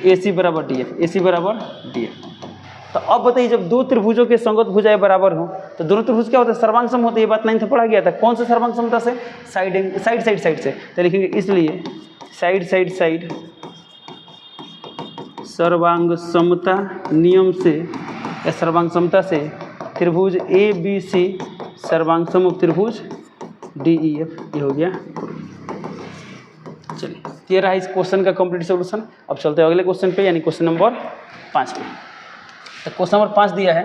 ए सी बराबर डी एफ, ए सी बराबर डी एफ। तो अब बताइए जब दो त्रिभुजों के संगत भुजाएं बराबर हो तो दोनों त्रिभुज क्या होते हैं, सर्वांग होते हैं। ये बात 9th में पढ़ा गया था। कौन से सर्वांग समता से, साइड साइड से। तो लिखेंगे इसलिए साइड सर्वांग समता नियम से या सर्वांग समता से त्रिभुज ए बी सी सर्वांग समूह त्रिभुज डी ई एफ, ये हो गया। चलिए ये रहा इस क्वेश्चन का कंप्लीट सॉल्यूशन। अब चलते हैं अगले क्वेश्चन पे, यानी क्वेश्चन नंबर 5 पे। तो क्वेश्चन नंबर 5 दिया है,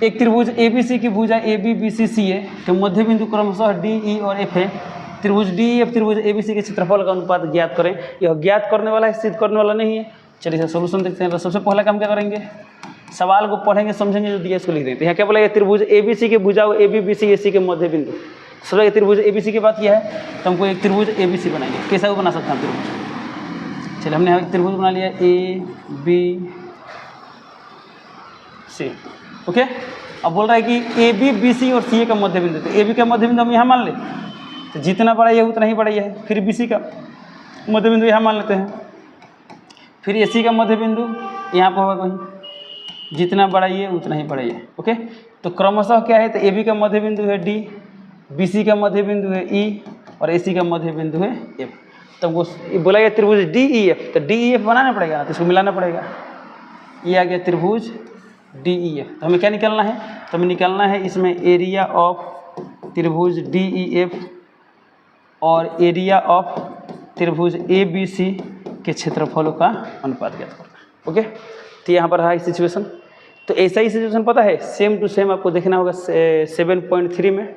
एक त्रिभुज ए बी सी की भुजा ए बी बी सी सी ए के मध्य बिंदु क्रमशः डी ई और एफ है। त्रिभुज डी ई एफ त्रिभुज ए बी सी के क्षेत्रफल का अनुपात ज्ञात करें। यह ज्ञात करने वाला है, सिद्ध करने वाला नहीं है। चलिए सर सोल्यूशन देखते हैं। तो सबसे पहला काम क्या करेंगे, सवाल को पढ़ेंगे समझेंगे, जो दिया इसको लिख देते हैं। यहाँ क्या बोला, त्रिभुज ए बी सी के भुजा ए बी बी सी ए सी के मध्य बिंदु। सबसे त्रिभुज ए बी सी की बात किया है तो हमको एक त्रिभुज ए बी सी बनाएंगे। कैसा वो बना सकते हैं त्रिभुज। चलिए हमने एक त्रिभुज बना लिया ए बी सी, ओके। अब बोल रहा है कि ए बी बी सी और सी ए का मध्य बिंदु। तो ए बी का मध्य बिंदु हम यहाँ मान ले, तो जितना बड़ा ये उतना ही बड़ा ये है। फिर बी सी का मध्य बिंदु यहाँ मान लेते हैं। फिर ए सी का मध्य बिंदु यहाँ पर होगा कहीं, जितना बड़ा ये उतना ही बड़ा ये, ओके। तो क्रमशः क्या है, तो ए बी का मध्य बिंदु है डी, बी सी का मध्य बिंदु है ई, और ए सी का मध्य बिंदु है एफ। तो वो बोला गया त्रिभुज डी ई एफ, तो डी ई एफ बनाना पड़ेगा, तो इसको मिलाना पड़ेगा। ये आ गया त्रिभुज डी ई एफ। तो हमें क्या निकालना है, तो हमें निकालना है इसमें एरिया ऑफ त्रिभुज डी ई एफ और एरिया ऑफ त्रिभुज ए बी सी के क्षेत्रफलों का अनुपात ज्ञात करना, ओके। तो यहाँ पर रहा सिचुएशन। तो ऐसा ही सिचुएशन पता है, सेम टू सेम आपको देखना होगा 7.3 में,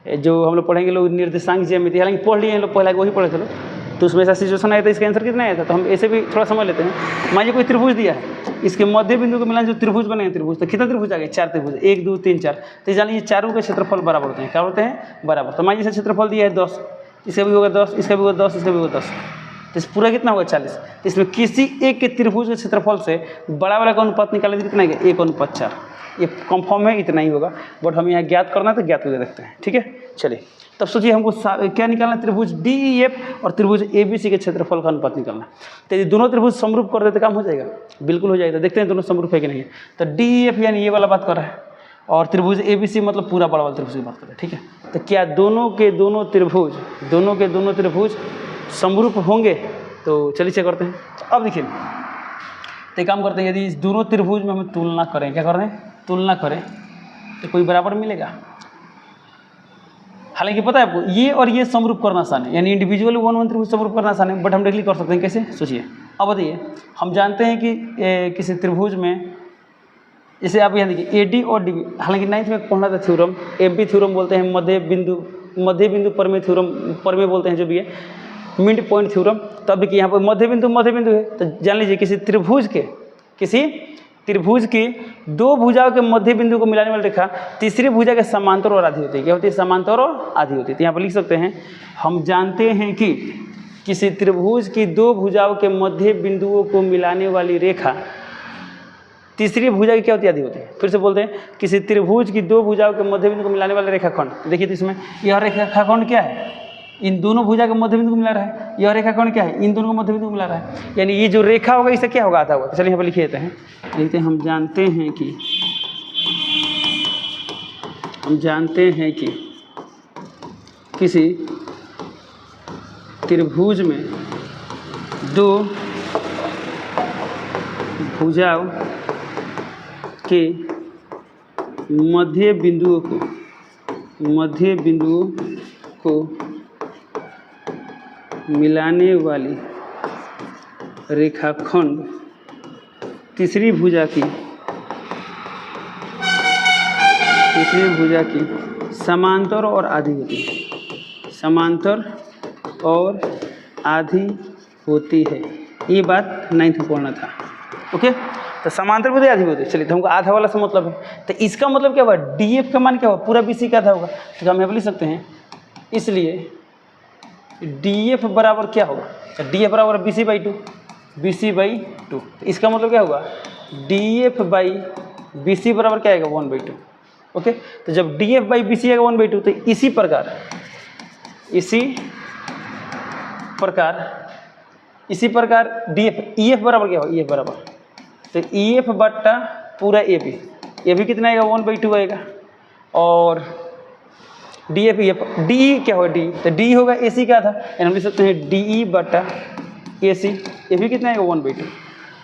जो हम लोग पढ़ेंगे लोग निर्देशांक ज्यामिति। हालांकि पढ़ लिए हैं लोग, पहला वही पढ़े थे लोग। तो उसमें ऐसा सिचुएशन आया था, इसका आंसर कितना आया था। तो हम ऐसे भी थोड़ा समझ लेते हैं। मान लीजिए कोई त्रिभुज दिया है, इसके मध्य बिंदु को मिलाकर जो त्रिभुज बनेंगे त्रिभुज, तो कितना त्रिभुज आ गए, 4 त्रिभुज, 1 2 3 4। तो जान लीजिए चारों के क्षेत्रफल बराबर होते हैं। क्या होते हैं, बराबर। तो मान लीजिए क्षेत्रफल दिया है 10, इसका भी होगा 10, इसका भी होगा 10, इसका भी होगा 10, तो इस पूरा कितना होगा 40। तो इसमें किसी एक के त्रिभुज के क्षेत्रफल से बड़ा वाला का अनुपात निकालने से कितना है, 1:4। ये कंफर्म है, इतना ही होगा। बट हमें यहाँ ज्ञात करना है तो ज्ञात करके देखते हैं, ठीक है। चलिए तब सोचिए हमको क्या निकालना है, त्रिभुज डी ई एफ और त्रिभुज ए बी सी के क्षेत्रफल का अनुपात निकालना। तो यदि दोनों त्रिभुज समरूप कर देते काम हो जाएगा, बिल्कुल हो जाएगा। देखते हैं दोनों समरूप है कि नहीं है। तो डी ई एफ यानी ये वाला बात कर रहा है, और त्रिभुज ए बी सी मतलब पूरा बड़ा वाला त्रिभुज की बात कर रहा है, ठीक है। तो क्या दोनों के दोनों त्रिभुज समरूप होंगे, तो चलिए चेक करते हैं। अब देखिए, तो एक काम करते हैं, यदि इस दोनों त्रिभुज में हम तुलना करें, क्या कर रहे हैं, तुलना करें, तो कोई बराबर मिलेगा। हालांकि पता है आपको, ये और ये समरूप करना आसान है, यानी इंडिविजुअली वन त्रिभुज समरूप करना आसान है, बट हम डायरेक्टली कर सकते हैं। कैसे, सोचिए। अब बताइए, हम जानते हैं कि किसी त्रिभुज में, जैसे आप यहाँ देखिए ए डी और डी बी, हालांकि 9th में पढ़ना था थ्योरम, एमपी थ्योरम बोलते हैं, मध्य बिंदु परमेय थ्योरम, परमेय बोलते हैं जो भी है, मिड पॉइंट थ्योरम। तब देखिए यहाँ पर मध्य बिंदु है, तो जान लीजिए किसी त्रिभुज की दो भुजाओं के मध्य बिंदु को मिलाने वाली रेखा तीसरी भुजा के समांतर और आधी होती है। क्या होती है, समांतर और आधी होती है। तो यहाँ पर लिख सकते हैं, हम जानते हैं कि किसी त्रिभुज की दो भुजाओं के मध्य बिंदुओं को मिलाने वाली रेखा तीसरी भुजा की क्या होती है, आधी होती है। फिर से बोलते हैं, किसी त्रिभुज की दो भुजाओं के मध्य बिंदु को मिलाने वाले रेखाखंड। देखिए तो इसमें यह रेखाखंड क्या है, इन दोनों भुजा के मध्य बिंदु को मिला रहा है। यह रेखाखंड क्या है, इन दोनों को मध्य बिंदु को मिला रहा है। यानी ये जो रेखा होगा इससे क्या होगा, आधा होगा। तो चलिए यहाँ पर लिख देते हैं, हम जानते हैं कि किसी त्रिभुज में दो भुजाओं के मध्य बिंदुओं को मिलाने वाली रेखाखंड तीसरी भुजा की समांतर और आधी होती है। समांतर और आधी होती है, ये बात 9th में पढ़ना था, ओके। तो समांतर होती है, आधी होती है। चलिए, तो हमको आधा वाला से मतलब है। तो इसका मतलब क्या हुआ, डी एफ का मान क्या हुआ, पूरा बी सी का आधा होगा। तो हम यहाँ पर लिख सकते हैं, इसलिए डी एफ बराबर क्या होगा, तो डी एफ बराबर बी सी बाई टू। तो इसका मतलब क्या होगा, D F by B C बराबर क्या आएगा, 1/2। ओके। तो जब D F by B C आएगा 1/2, तो इसी प्रकार डी एफ ई एफ बराबर क्या होगा, ई एफ बराबर, तो ई एफ बट्टा पूरा ए बी कितना आएगा 1/2 आएगा, और D F E F D क्या होगा, डी तो डी होगा ए सी का था, यानी हम लिख सकते हैं डी ई बट्टा ए सी, ये भी कितना आएगा 1/2।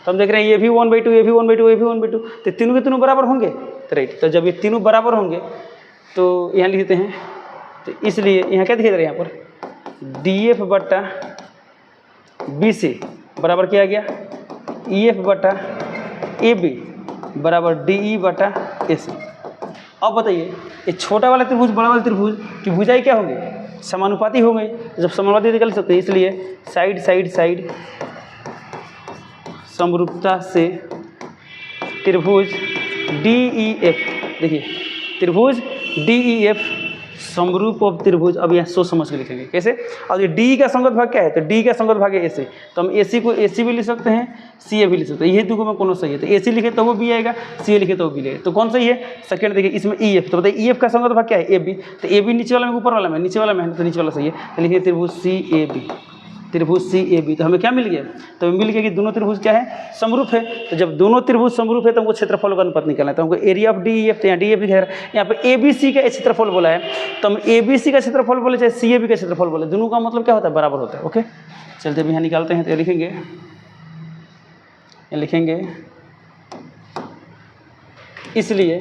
तो हम देख रहे हैं ये भी 1/2, ये भी 1/2, ये भी 1/2, तो तीनों के तीनों बराबर होंगे, तो राइट। तो जब ये तीनों बराबर होंगे तो यहाँ लिखते हैं, तो इसलिए यहाँ क्या दिखा दे रहे हैं, यहाँ पर डी एफ बट्टा बी सी बराबर क्या आ गया, ई एफ बट्टा ए बी बराबर डी ई बट्टा ए सी। अब बताइए ये छोटा वाला त्रिभुज बड़ा वाला त्रिभुज की भुजाएं क्या होंगे, समानुपाती होंगे। जब समानुपाती निकल सकते हैं, इसलिए साइड समरूपता से त्रिभुज डी ई एफ, देखिए त्रिभुज डी ई एफ समरूप ऑफ त्रिभुज। अब यहाँ सोच समझ के लिखेंगे कैसे। अब ये डी का संगत भाग क्या है, तो डी का संगत भाग है ए सी, तो हम ए सी को ए सी भी लिख सकते हैं, सी ए भी लिख सकते हैं। ये दो में कौन सही है, तो ए सी लिखे तो वो भी आएगा, सी ए लिखे तो वो भी लेगा, तो कौन सही है, सेकंड। देखिए इसमें ई एफ, तो बताइए ई एफ का संगत भाग क्या है, ए बी, तो ए बी नीचे वाला में ऊपर वाला में, नीचे वाला में, तो नीचे वाला सही है, तो लिखिए त्रिभुज सी ए बी, त्रिभुज सी ए बी। तो हमें क्या मिल गया, तो हमें मिल गया कि दोनों त्रिभुज क्या है, समरूप है। तो जब दोनों त्रिभुज समरूप है तो हमको क्षेत्रफल का अनुपात निकालना है, तो हमको area of D E F, तो यहाँ डी एफ लिखा है, यहाँ पे ए बी सी का क्षेत्रफल बोला है, तो हम ए बी सी का क्षेत्रफल बोले चाहे सी ए बी का क्षेत्रफल बोले, दोनों का मतलब क्या होता है, बराबर होता है। ओके, चलते अभी यहाँ निकालते हैं, तो लिखेंगे इसलिए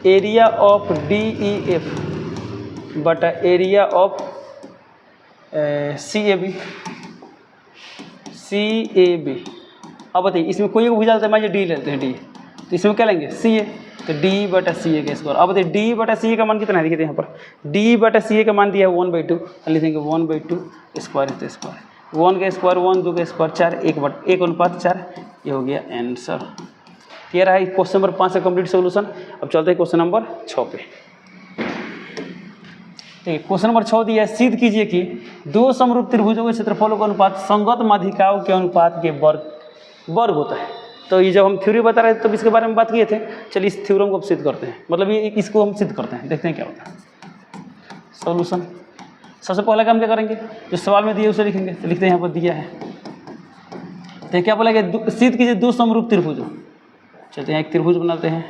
area of D E F बटा area of C A B. अब बताइए इसमें कोई एक भुजा लेते हैं, मान लीजिए डी लेते हैं, डी, तो इसमें क्या लेंगे, सी ए, तो डी बटा सी ए का स्क्वायर। अब बताइए डी बटा सी ए का मान कितना है, देखिए यहाँ पर डी बटा सी ए का मान दिया है 1/2, लिखेंगे 1/2 स्क्वायर है, स्क्वायर 1 का स्क्वायर 1, 2 का स्क्वायर 4, 1/4, ये हो गया आंसर। क्लियर है। क्वेश्चन नंबर 5 का कंप्लीट सोल्यूशन। अब चलते हैं क्वेश्चन नंबर 6 पे। देखिए क्वेश्चन नंबर 6 दिया है, सिद्ध कीजिए कि दो समरूप त्रिभुजों के क्षेत्रफलों का अनुपात संगत माध्यिकाओं के अनुपात के वर्ग होता है। तो ये जब हम थ्योरी बता रहे थे तब इसके बारे में बात किए थे। चलिए इस थ्योरम को अब सिद्ध करते हैं, मतलब ये इसको हम सिद्ध करते हैं, देखते हैं क्या होता है। सॉल्यूशन, सबसे पहला काम क्या करेंगे, जो सवाल में दिए उसे लिखेंगे, तो लिखते हैं यहाँ पर दिया है, तो क्या बोला गया, सिद्ध कीजिए दो समरूप त्रिभुजों। चलते हैं एक त्रिभुज बनाते हैं,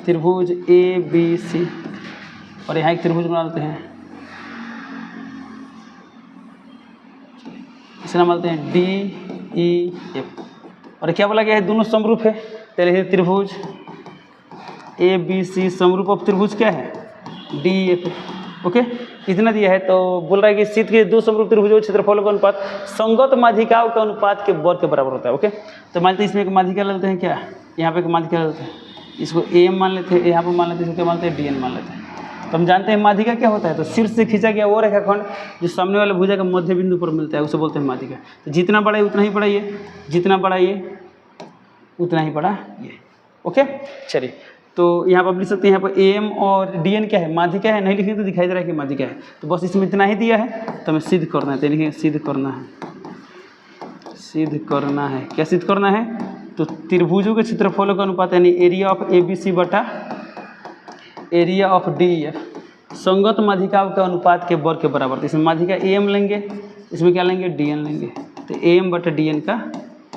त्रिभुज ए बी सी, और यहाँ एक त्रिभुज बना लेते हैं, इसे नाम डालते हैं डी ई एफ। और क्या बोला गया है, दोनों समरूप है, तो लिखिए त्रिभुज ए बी सी समरूप ऑफ त्रिभुज क्या है, डी एफ। ओके, इतना दिया है, तो बोल रहा है कि सिद्ध के दो समरूप त्रिभुजों के क्षेत्रफलों का अनुपात संगत माध्यिकाओं के अनुपात के वर्ग के बराबर होता है। ओके, तो मान लेते हैं इसमें एक माध्यिका लेते हैं, क्या यहाँ पे एक माध्यिका लेते हैं, इसको ए एम मान लेते हैं, यहाँ पर मान लेते हैं, इसको क्या मानते हैं, डी एन मान लेते हैं। तो हम जानते हैं माध्यिका क्या होता है, तो शीर्ष से खींचा गया वो रेखाखंड जो सामने वाले भुजा का मध्य बिंदु पर मिलता है, उसे बोलते हैं माध्यिका। तो जितना बड़ा है उतना ही बड़ा ये, जितना बड़ा ये उतना ही बड़ा ये। ओके, चलिए तो यहाँ पर आप लिख सकते हैं, यहाँ पर ए एम और डी एन क्या है, माध्यिका है, नहीं लिखेंगे तो दिखाई दे रहा है कि माध्यिका है। तो बस इसमें इतना ही दिया है, तो हमें सिद्ध करना है, तो लिखेंगे सिद्ध करना है, सिद्ध करना है। क्या सिद्ध करना है, तो त्रिभुजों के क्षेत्रफलों का अनुपात यानी area of A B C बटा एरिया ऑफ डी एफ संगत माध्यिकाओं के अनुपात के वर्ग के बराबर। तो इसमें माध्यिका ए एम लेंगे, इसमें क्या लेंगे, डी एन लेंगे, तो ए एम बटा डी एन का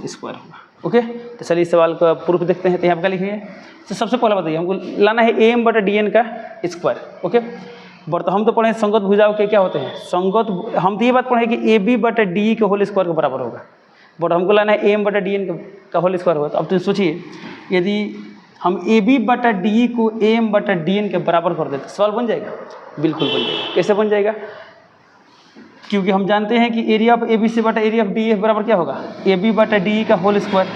स्क्वायर होगा। ओके, तो चलिए इस सवाल का प्रूफ देखते हैं। तो यहाँ पर क्या लिखिए, तो सबसे पहले बताइए हमको लाना है ए एम बटा डी एन का स्क्वायर। ओके, बट हम तो पढ़े संगत भुजाओं के क्या होते हैं, संगत, हम तो ये बात पढ़े कि ए बी बटा डी के होल स्क्वायर के बराबर होगा, बट हमको लाना है ए एम बटा डी एन का होल स्क्वायर होगा। तो अब तो सोचिए, यदि हम ए बी बटा डी को ए एम बटा डी एन के बराबर कर देते, सवाल बन जाएगा, बिल्कुल बन जाएगा। कैसे बन जाएगा, क्योंकि हम जानते हैं कि area of A B C बटा एरिया ऑफ डी एफ बराबर क्या होगा, ए बी बटा डी का होल स्क्वायर,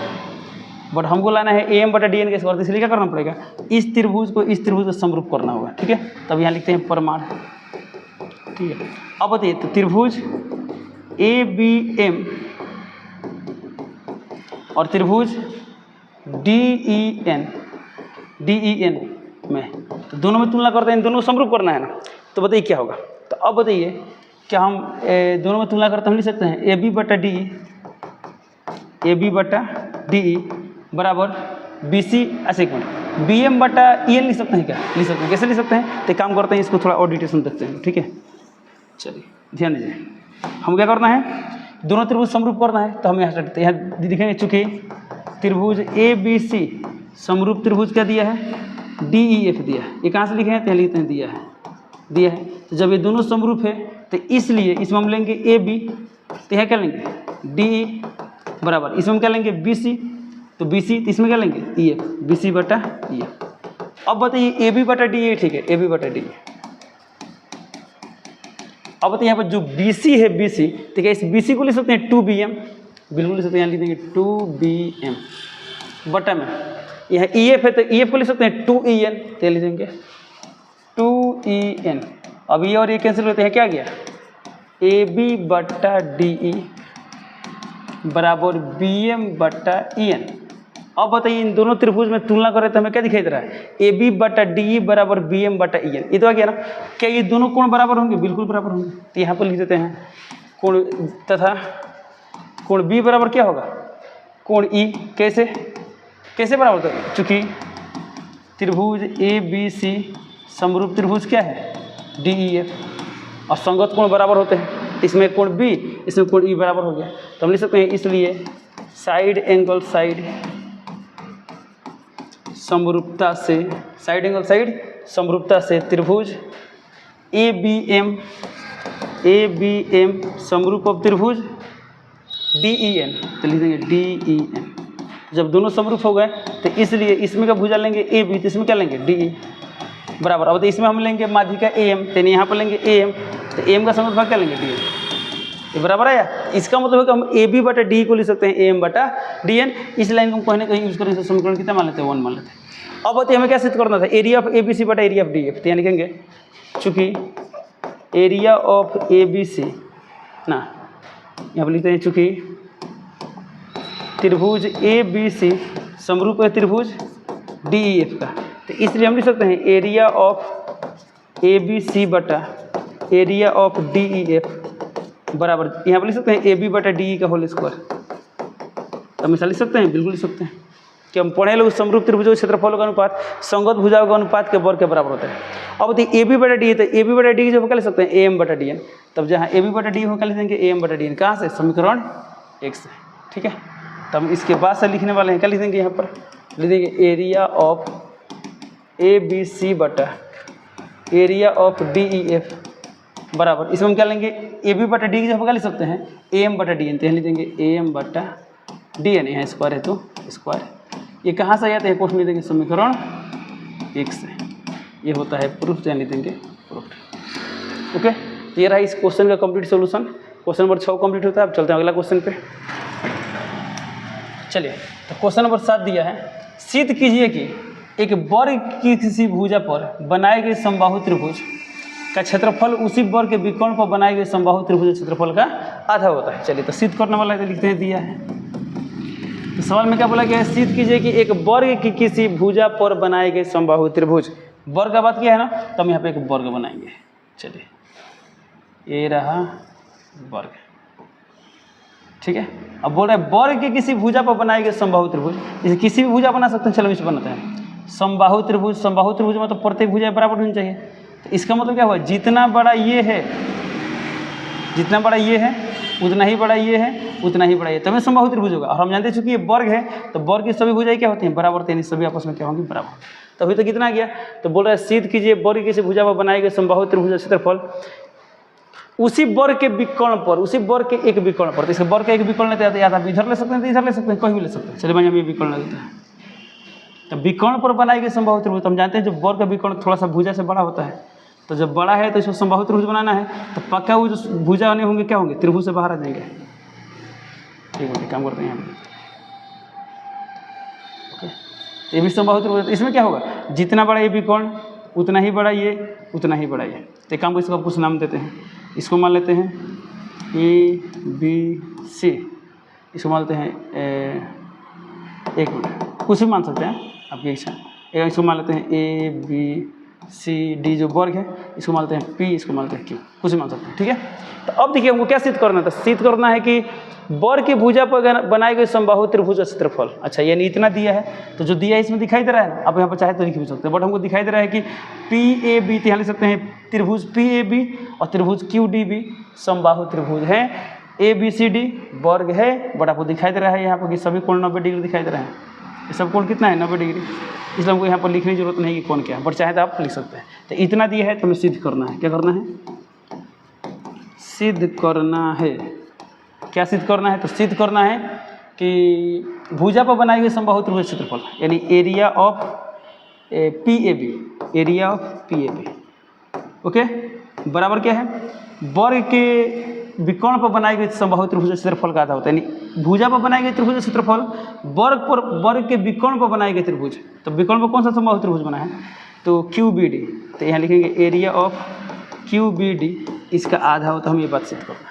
बट हमको लाना है ए एम बटा डी एन का स्क्वायर। तो इसलिए क्या करना पड़ेगा, इस त्रिभुज को इस त्रिभुज को समरूप करना होगा। ठीक है, तब यहाँ लिखते हैं प्रमाण। ठीक है, अब बताइए, तो त्रिभुज ए बी एम और त्रिभुज डी ई एन में, तो दोनों में तुलना करते हैं, दोनों समरूप करना है ना। तो बताइए क्या होगा, तो अब बताइए क्या हम दोनों में तुलना करते हम लिख सकते हैं ए बी बटा डी बराबर बी सी, ऐसे एक मिनट बी एम बटा ई एन लिख सकते हैं क्या? लिख सकते हैं। कैसे लिख सकते हैं? तो काम करते हैं, इसको थोड़ा और डिटेल से देखते हैं। ठीक है, चलिए ध्यान दीजिए। हम क्या करना है, दोनों त्रिभुज समरूप करना है। तो हम यहाँ दिखेंगे, चूँकि त्रिभुज ए बी सी समरूप त्रिभुज क्या दिया है? डी ई एफ दिया है। ये कहाँ से लिखे हैं? तो लिखते हैं दिया है। तो जब ये दोनों समरूप है तो इसलिए इसमें हम लेंगे ए बी, तो यहाँ क्या लेंगे? डी ई बराबर, इसमें हम क्या लेंगे? बी सी, तो बी सी, तो इसमें क्या लेंगे? ई एफ, बी सी बटा ई एफ। अब बताइए ए बी बटा डी ए, ठीक है, ए बी बटा डी ए। अब बताइए यहाँ पर जो बी सी है, बी सी, ठीक है, इस बी सी को लिख सकते हैं 2bm, बिल्कुल लिख सकते हैं, यहाँ लिख देंगे 2bm बटा में यहाँ ई एफ है, तो ई एफ को लिख सकते हैं 2en, तो लिख देंगे 2en। अब ये और ये कैंसिल होते हैं, क्या गया? ए बी बटा डी ई बराबर बी एम बटा ई एन। अब बताइए इन दोनों त्रिभुज में तुलना करें तो हमें क्या दिखाई दे रहा है? ए बी बटा डी ई बराबर बी एम बटा ई एन। ये तो आ गया ना? क्या ये दोनों कोण बराबर होंगे? बिल्कुल बराबर होंगे। तो यहाँ पर लिख देते हैं कोण तथा कोण बी बराबर क्या होगा? कोण ई। कैसे बराबर होगा? चूँकि त्रिभुज ए बी सी समरूप त्रिभुज क्या है? डी ई एफ, और संगत कोण बराबर होते हैं। इसमें कोण बी, इसमें कोण ई बराबर हो गया। तो हम लिख सकते हैं इसलिए साइड एंगल साइड समरूपता से त्रिभुज ए बी एम समरूप ऑफ त्रिभुज डी ई एन, तो लिख देंगे डी ई एन। जब दोनों समरूप हो गए तो इसलिए इसमें का भुजा लेंगे ए बी, तो इसमें क्या लेंगे? डी ई बराबर। अब तो इसमें हम लेंगे माध्यिका ए एम, तो यहाँ पर लेंगे ए एम, तो एम का समरूप भाग क्या लेंगे? D M. ये बराबर आया? इसका मतलब है कि हम ए बी बटा डी को लिख सकते हैं ए एम बटा डी एन। इस लाइन को हम कहीं ना कहीं यूज करेंगे, समीकरण कितना मान लेते हैं? 1 मान लेते हैं। अब बताइए हमें क्या सिद्ध करना था? Area of A B C बटा एरिया ऑफ डी एफ। तो यहाँ लिखेंगे चूँकि area of A B C ना, यहाँ पर लिखते हैं चूँकि त्रिभुज ए बी सी समरूप है त्रिभुज डी ई एफ का, तो इसलिए हम लिख सकते हैं area of A B C बटा area of D E F बराबर, यहाँ पर लिख सकते हैं ए बी बटा डी ई का होल स्क्वायर। हमेशा लिख सकते हैं, बिल्कुल लिख सकते हैं कि हम पढ़े लोग समरूप त्रिभुजों के क्षेत्रफलों का अनुपात संगत भुजाओं का अनुपात के वर्ग के बराबर होता है। अब बताइए ए बी बटा डी, तो ए बी बटा डी जो क्या लिख सकते हैं? ए एम बटा डी एन। तब जहाँ ए बी बटा डी हो क्या लिख देंगे? ए एम बटा डी एन। कहाँ से? समीकरण 1 से। ठीक है, तो हम इसके बाद से लिखने वाले हैं, क्या लिख देंगे? यहाँ पर लिख देंगे area of A B C बटा area of D E F बराबर, इसमें हम क्या लेंगे? ए बी बटा डी जो क्या लिख सकते हैं? ए एम बटा डी एन। तो यहाँ लिख देंगे ए एम बटा डी एन, यहाँ स्क्वायर है तो स्क्वायर। ये कहाँ से आया? तो क्वेश्चन लिख देंगे समीकरण 1 से। ये होता है प्रूफ, तो यहाँ लिख देंगे प्रूफ। ओके, ये रहा इस क्वेश्चन का complete solution. Question number 6 complete होता है। अब चलते हैं अगला क्वेश्चन पे। चलिए, तो क्वेश्चन नंबर 7 दिया है, सिद्ध कीजिए कि एक वर्ग की किसी भुजा पर बनाए गए समबाहु त्रिभुज का क्षेत्रफल उसी वर्ग के विकर्ण पर बनाए गए समबाहु त्रिभुज क्षेत्रफल का आधा होता है। चलिए, तो सिद्ध करने वाला है, तो लिखते हैं दिया है। तो सवाल में क्या बोला गया है? सिद्ध कीजिए कि एक वर्ग की किसी भुजा पर बनाए गए समबाहु त्रिभुज। वर्ग का बात किया है ना, तो हम यहाँ पे एक वर्ग बनाएंगे। चलिए, ये रहा वर्ग। ठीक है, अब बोल रहे हैं वर्ग के किसी भुजा पर बनाए गए समबाहु त्रिभुज। इसे किसी भी भुजा बना सकते हैं। चलो इसे बनाते हैं समबाहु त्रिभुज। समबाहु त्रिभुज में तो प्रत्येक भुजा बराबर होनी चाहिए। तो इसका मतलब क्या हुआ? जितना बड़ा ये है, जितना बड़ा ये है उतना ही बड़ा ये है, उतना ही बड़ा ये, तभी समबाहु त्रिभुज होगा। और हम जानते हैं चूंकि ये वर्ग है, तो वर्ग की सभी भुजाएं क्या होती हैं? बराबर होती हैं। सभी आपस में क्या होंगी? बराबर। तो अभी तो कितना आ गया? तो बोल रहा है सिद्ध कीजिए वर्ग किसी भुजा पर बनाए गए समबाहु त्रिभुज क्षेत्रफल उसी वर्ग के विकर्ण पर, उसी वर्ग के एक विकर्ण पर। तो इसके वर्ग का एक विकर्ण लेते हैं, या तो इधर ले सकते हैं, तो इधर ले सकते हैं, कहीं भी ले सकते हैं। चलिए भाई, हम ये विकर्ण लेते हैं। तो विकर्ण पर बनाए गए समबाहु त्रिभुज, हम जानते हैं जब वर्ग का विकर्ण थोड़ा सा भुजा से बड़ा होता है, तो जब बड़ा है तो इसको समबाहु त्रिभुज बनाना है, तो पक्का वो जो भुजा बने होंगे क्या होंगे? त्रिभुज से बाहर आ जाएंगे। ठीक है, काम करते हैं यहाँ। ओके, ये भी समबाहु त्रिभुज। इसमें क्या होगा? जितना बड़ा ये विकर्ण उतना ही बड़ा ये, उतना ही बड़ा ये। तो काम को इसका कुछ नाम देते हैं। इसको मान लेते हैं ए बी सी, इसको मान लेते हैं एक मिनट, कुछ भी मान सकते हैं आपकी इच्छा। इसको मान लेते हैं ए बी सी डी जो वर्ग है, इसको मानते हैं पी, इसको मानते हैं क्यू, कुछ भी मान सकते हैं। ठीक है, तो अब देखिए हमको क्या सिद्ध करना था? सिद्ध करना है कि वर्ग की भुजा पर बनाए गए समबाहु त्रिभुज का क्षेत्रफल। अच्छा यानी इतना दिया है, तो जो दिया है इसमें दिखाई दे रहा है ना, आप यहाँ पर चाहे तो लिख भी सकते हैं, बट हमको दिखाई दे रहा है कि PAB, तो यहाँ लिख सकते हैं त्रिभुज PAB और त्रिभुज QDB समबाहु त्रिभुज है। ABCD वर्ग है, बट आपको दिखाई दे रहा है यहाँ पर कि सभी कोण 90 डिग्री दिखाई दे रहे हैं। ये सब कोण कितना है 90 डिग्री, इसलिए हमको यहाँ पर लिखने की जरूरत नहीं कि कौन क्या है, बट चाहे तो आप लिख सकते हैं। तो इतना दिया है तो हमें सिद्ध करना है। क्या करना है? सिद्ध करना है। क्या सिद्ध करना है? तो सिद्ध करना है कि भुजा पर बनाई गई समबाहु त्रिभुज क्षेत्रफल यानी area of PAB, area of PAB, okay, बराबर क्या है? वर्ग के विकर्ण पर बनाई गई समबाहु त्रिभुज क्षेत्रफल का आधा होता है, यानी भुजा पर बनाई गई त्रिभुज क्षेत्रफल वर्ग के विकर्ण पर बनाई गई त्रिभुज। तो विकर्ण पर कौन सा समबाहु त्रिभुज बना है? तो QBD। तो यहाँ लिखेंगे एरिया ऑफ QBD इसका आधा होता है। हम ये बात सिद्ध करना है।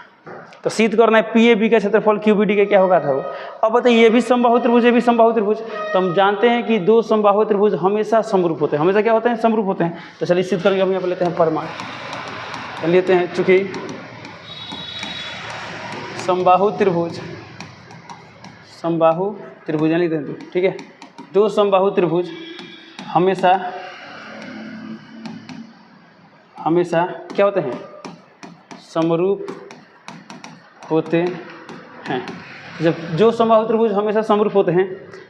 तो सिद्ध करना है PAB का क्षेत्रफल QBD का क्या होगा? आधा होगा। अब बताइए ये भी समबाहु त्रिभुज, ये भी समबाहु त्रिभुज। तो हम जानते हैं कि दो समबाहु त्रिभुज हमेशा समरूप होते हैं। हमेशा क्या होते हैं? समरूप होते हैं। तो चलिए सिद्ध करेंगे। हम यहाँ पर लेते हैं प्रमाण, लेते हैं चूंकि समबाहु त्रिभुज लिख दें, ठीक है, दो समबाहु त्रिभुज हमेशा क्या होते हैं? समरूप होते हैं। जब जो समबाहु त्रिभुज हमेशा समरूप होते हैं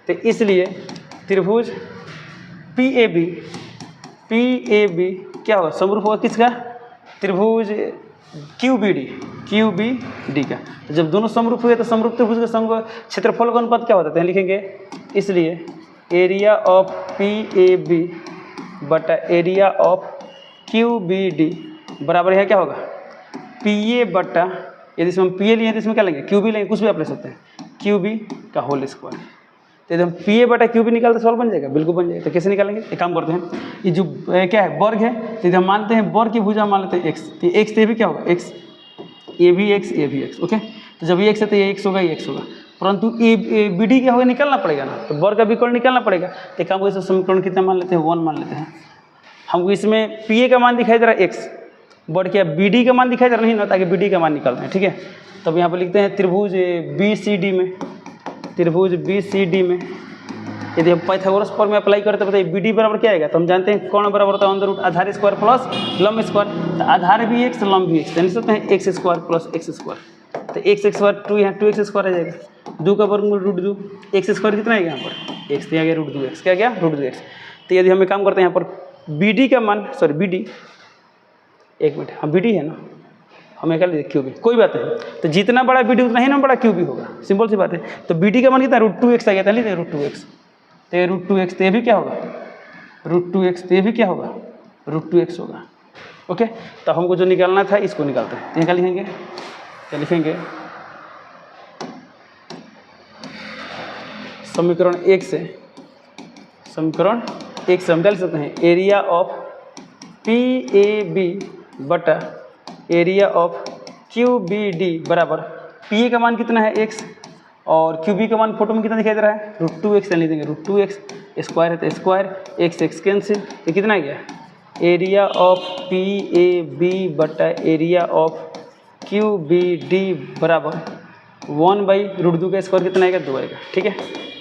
तो इसलिए त्रिभुज PAB क्या होगा? समरूप होगा किसका? त्रिभुज QBD का। तो जब दोनों समरूप हुए तो समरूप त्रिभुज का क्षेत्रफल का अनुपात क्या होता है? लिखेंगे इसलिए एरिया ऑफ PAB बटा एरिया ऑफ QBD बराबर है क्या होगा? PA बटा, यदि इसमें हम PA लिए तो इसमें क्या लेंगे? QB लेंगे, कुछ भी आप ले सकते हैं, QB का होल स्क्वायर। तो यदि हम PA बटा QB निकालते सवाल बन जाएगा? बिल्कुल बन जाएगा। तो कैसे निकालेंगे? एक काम करते हैं, ये जो क्या है वर्ग है, तो यदि हम मानते हैं वर्ग की भुजा मान लेते हैं x, तो x तो ये भी क्या होगा? x, ये भी x, ओके। तो जब ये x है तो ये x होगा, ये x होगा, परंतु BD क्या होगा? निकालना पड़ेगा ना, तो वर्ग का विकर्ण निकालना पड़ेगा। तो काम को समीकरण कितना मान लेते हैं? 1 मान लेते हैं। हमको इसमें PA का मान दिखाई दे रहा है x, बट क्या BD का मान दिखाई दे रहा नहीं ना, ताकि BD का मान निकालना है, ठीक है। तब यहाँ पर लिखते हैं त्रिभुज BCD में यदि हम पाइथागोरस फॉर्म में अप्लाई करते हैं, बताइए BD बराबर क्या आएगा? तो हम जानते हैं कोण बराबर होता है अंडर रूट आधार स्क्वायर प्लस लंब स्क्वायर। तो आधार भी x, लंब भी x, यानी सकते हैं x square plus x square. तो x स्क्वायर 2, यहाँ 2x स्क्वायर आ जाएगा, 2 का वर्गमूल √2, x स्क्वायर कितना आएगा यहाँ पर? x, तो आ गया √2x, क्या गया? √2x। तो यदि हम काम करते हैं यहाँ पर BD का मान, सॉरी BD, एक मिनट, हाँ BD है ना, हमें क्या लीजिए QB, कोई बात नहीं। तो जितना बड़ा BD उतना ही ना बड़ा QB होगा, सिंपल सी बात है। तो BD का मान कितना? √2x आ गया था, लीजिए √2x। तो ये √2x, तो ये भी क्या होगा? √2x, तो ये भी क्या होगा? √2x होगा, ओके। तो हमको जो निकालना था इसको निकालते हैं। तो यहाँ क्या लिखेंगे? क्या लिखेंगे? समीकरण 1 से हम क्या लिख सकते हैं? एरिया ऑफ PAB बटा एरिया ऑफ QBD बराबर PA का मान कितना है? x, और QB का मान फोटो में कितना दिखाई दे रहा है? √2x, लिख देंगे √2x, स्क्वायर है तो स्क्वायर, x कैंसिल, ये कितना आ गया? एरिया ऑफ PAB बटा एरिया ऑफ QBD बराबर 1/√2 का स्क्वायर कितना आएगा? 2 आएगा, ठीक है।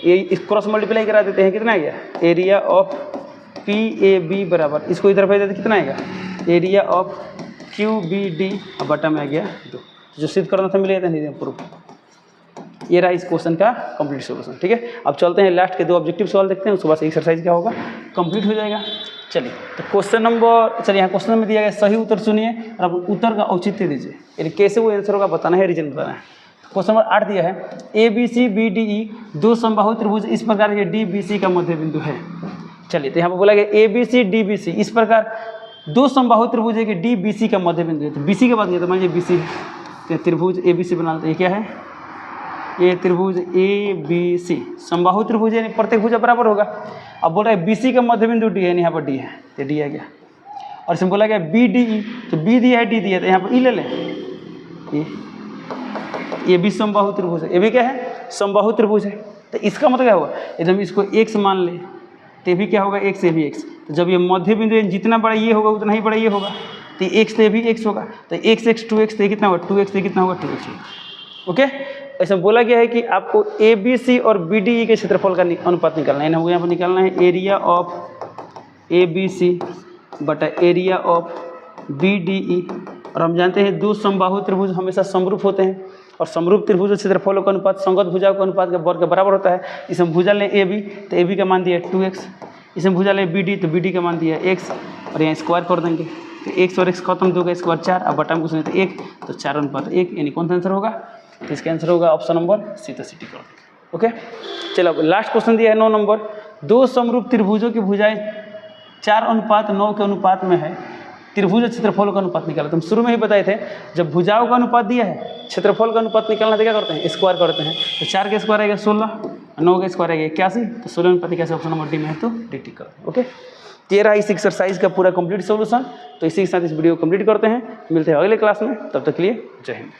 ये इस क्रॉस मल्टीप्लाई करा देते हैं, कितना आ गया? एरिया ऑफ PAB बराबर, इसको इधर भेज देते कितना आएगा? एरिया ऑफ QBD बटा में आ गया 2। जो सिद्ध करना था मिल गया था, नहीं प्रूफ। ये रहा इस क्वेश्चन का कंप्लीट सॉल्यूशन, ठीक है। अब चलते हैं लास्ट के 2 ऑब्जेक्टिव सवाल देखते हैं, उसके बाद एक्सरसाइज क्या होगा कंप्लीट हो जाएगा। चलिए तो क्वेश्चन नंबर, चलिए यहाँ क्वेश्चन में दिया गया सही उत्तर सुनिए और आप उत्तर का औचित्य दीजिए, यानी कैसे वो आंसर होगा बताना है, रीजन बताना है। क्वेश्चन नंबर 8 दिया है ABCBDE 2 समबाहु त्रिभुज इस प्रकार के DBC का मध्य बिंदु है। चलिए तो यहाँ पर बोला गया ABCDBC इस प्रकार 2 समबाहु त्रिभुज है कि DBC का मध्य बिंदु है। तो BC के बाद नहीं, तो मान लीजिए BC है, तो त्रिभुज ABC बना लेते हैं। ये क्या है? ये त्रिभुज ABC समबाहु त्रिभुज है, प्रत्येक भुजा बराबर होगा। अब बोल रहा है BC का मध्य बिंदु D है, यहाँ पर D है, तो D आ गया। और इसमें बोला गया BDE, तो B दिया है D दिया है, तो यहाँ पर E ले लें। ये भी समबाहु त्रिभुज है, ये भी क्या है? समबाहु त्रिभुज है। तो इसका मतलब क्या होगा? यदि हम इसको x मान ले तो ये भी क्या होगा? x, ये भी x। तो जब ये मध्य बिंदु है, जितना बड़ा ये होगा उतना ही बड़ा ये होगा, तो x, तो ये भी x होगा। तो x 2x, तो ये कितना होगा? 2x, ये कितना होगा? 2x होगा, ओके। ऐसा बोला गया है कि आपको ए बी सी और बी डी ई के क्षेत्रफल का अनुपात निकालना है। हमको यहाँ पर निकालना है area of A B C बटा area of B D E. और हम जानते हैं दो समबाहु त्रिभुज हमेशा समरूप होते हैं, और समरूप त्रिभुज क्षेत्रफलों का अनुपात संगत भुजाओं के अनुपात के वर्ग के बराबर होता है। इसमें भुजा लें ए बी तो ए बी का मान दिया है 2x, इसमें भुजा लें बी डी तो बी डी का मान दिया है x, और यहाँ स्क्वायर कर देंगे तो x और x खत्म, 2 का स्क्वायर 4, अब बटा में कुछ नहीं तो 1, तो 4 अनुपात 1, यानी कौन सा आंसर होगा? तो इसका आंसर होगा ऑप्शन नंबर सी, तो सिटी कर देंगे। ओके, चलो अब लास्ट क्वेश्चन दिया है 9 नंबर। दो समरूप त्रिभुजों की भुजाएं 4:9 के अनुपात में है, त्रिभुज क्षेत्रफल का अनुपात निकाला। तो हम शुरू में ही बताए थे जब भुजाओं का अनुपात दिया है क्षेत्रफल का अनुपात निकालना तो क्या करते हैं? स्क्वायर करते हैं। तो 4 का स्क्वायर आएगा 16, 9 का स्क्वायर आएगा 81, तो 16 अनुपात 81 ऑप्शन नंबर डी में है, तो डी टिक करते हैं। ओके, तो ये रहा इस एक्सरसाइज का पूरा कंप्लीट सॉल्यूशन। तो इसी के साथ इस वीडियो को कंप्लीट करते हैं, मिलते हैं अगले क्लास में, तब तक के लिए जय हिंद।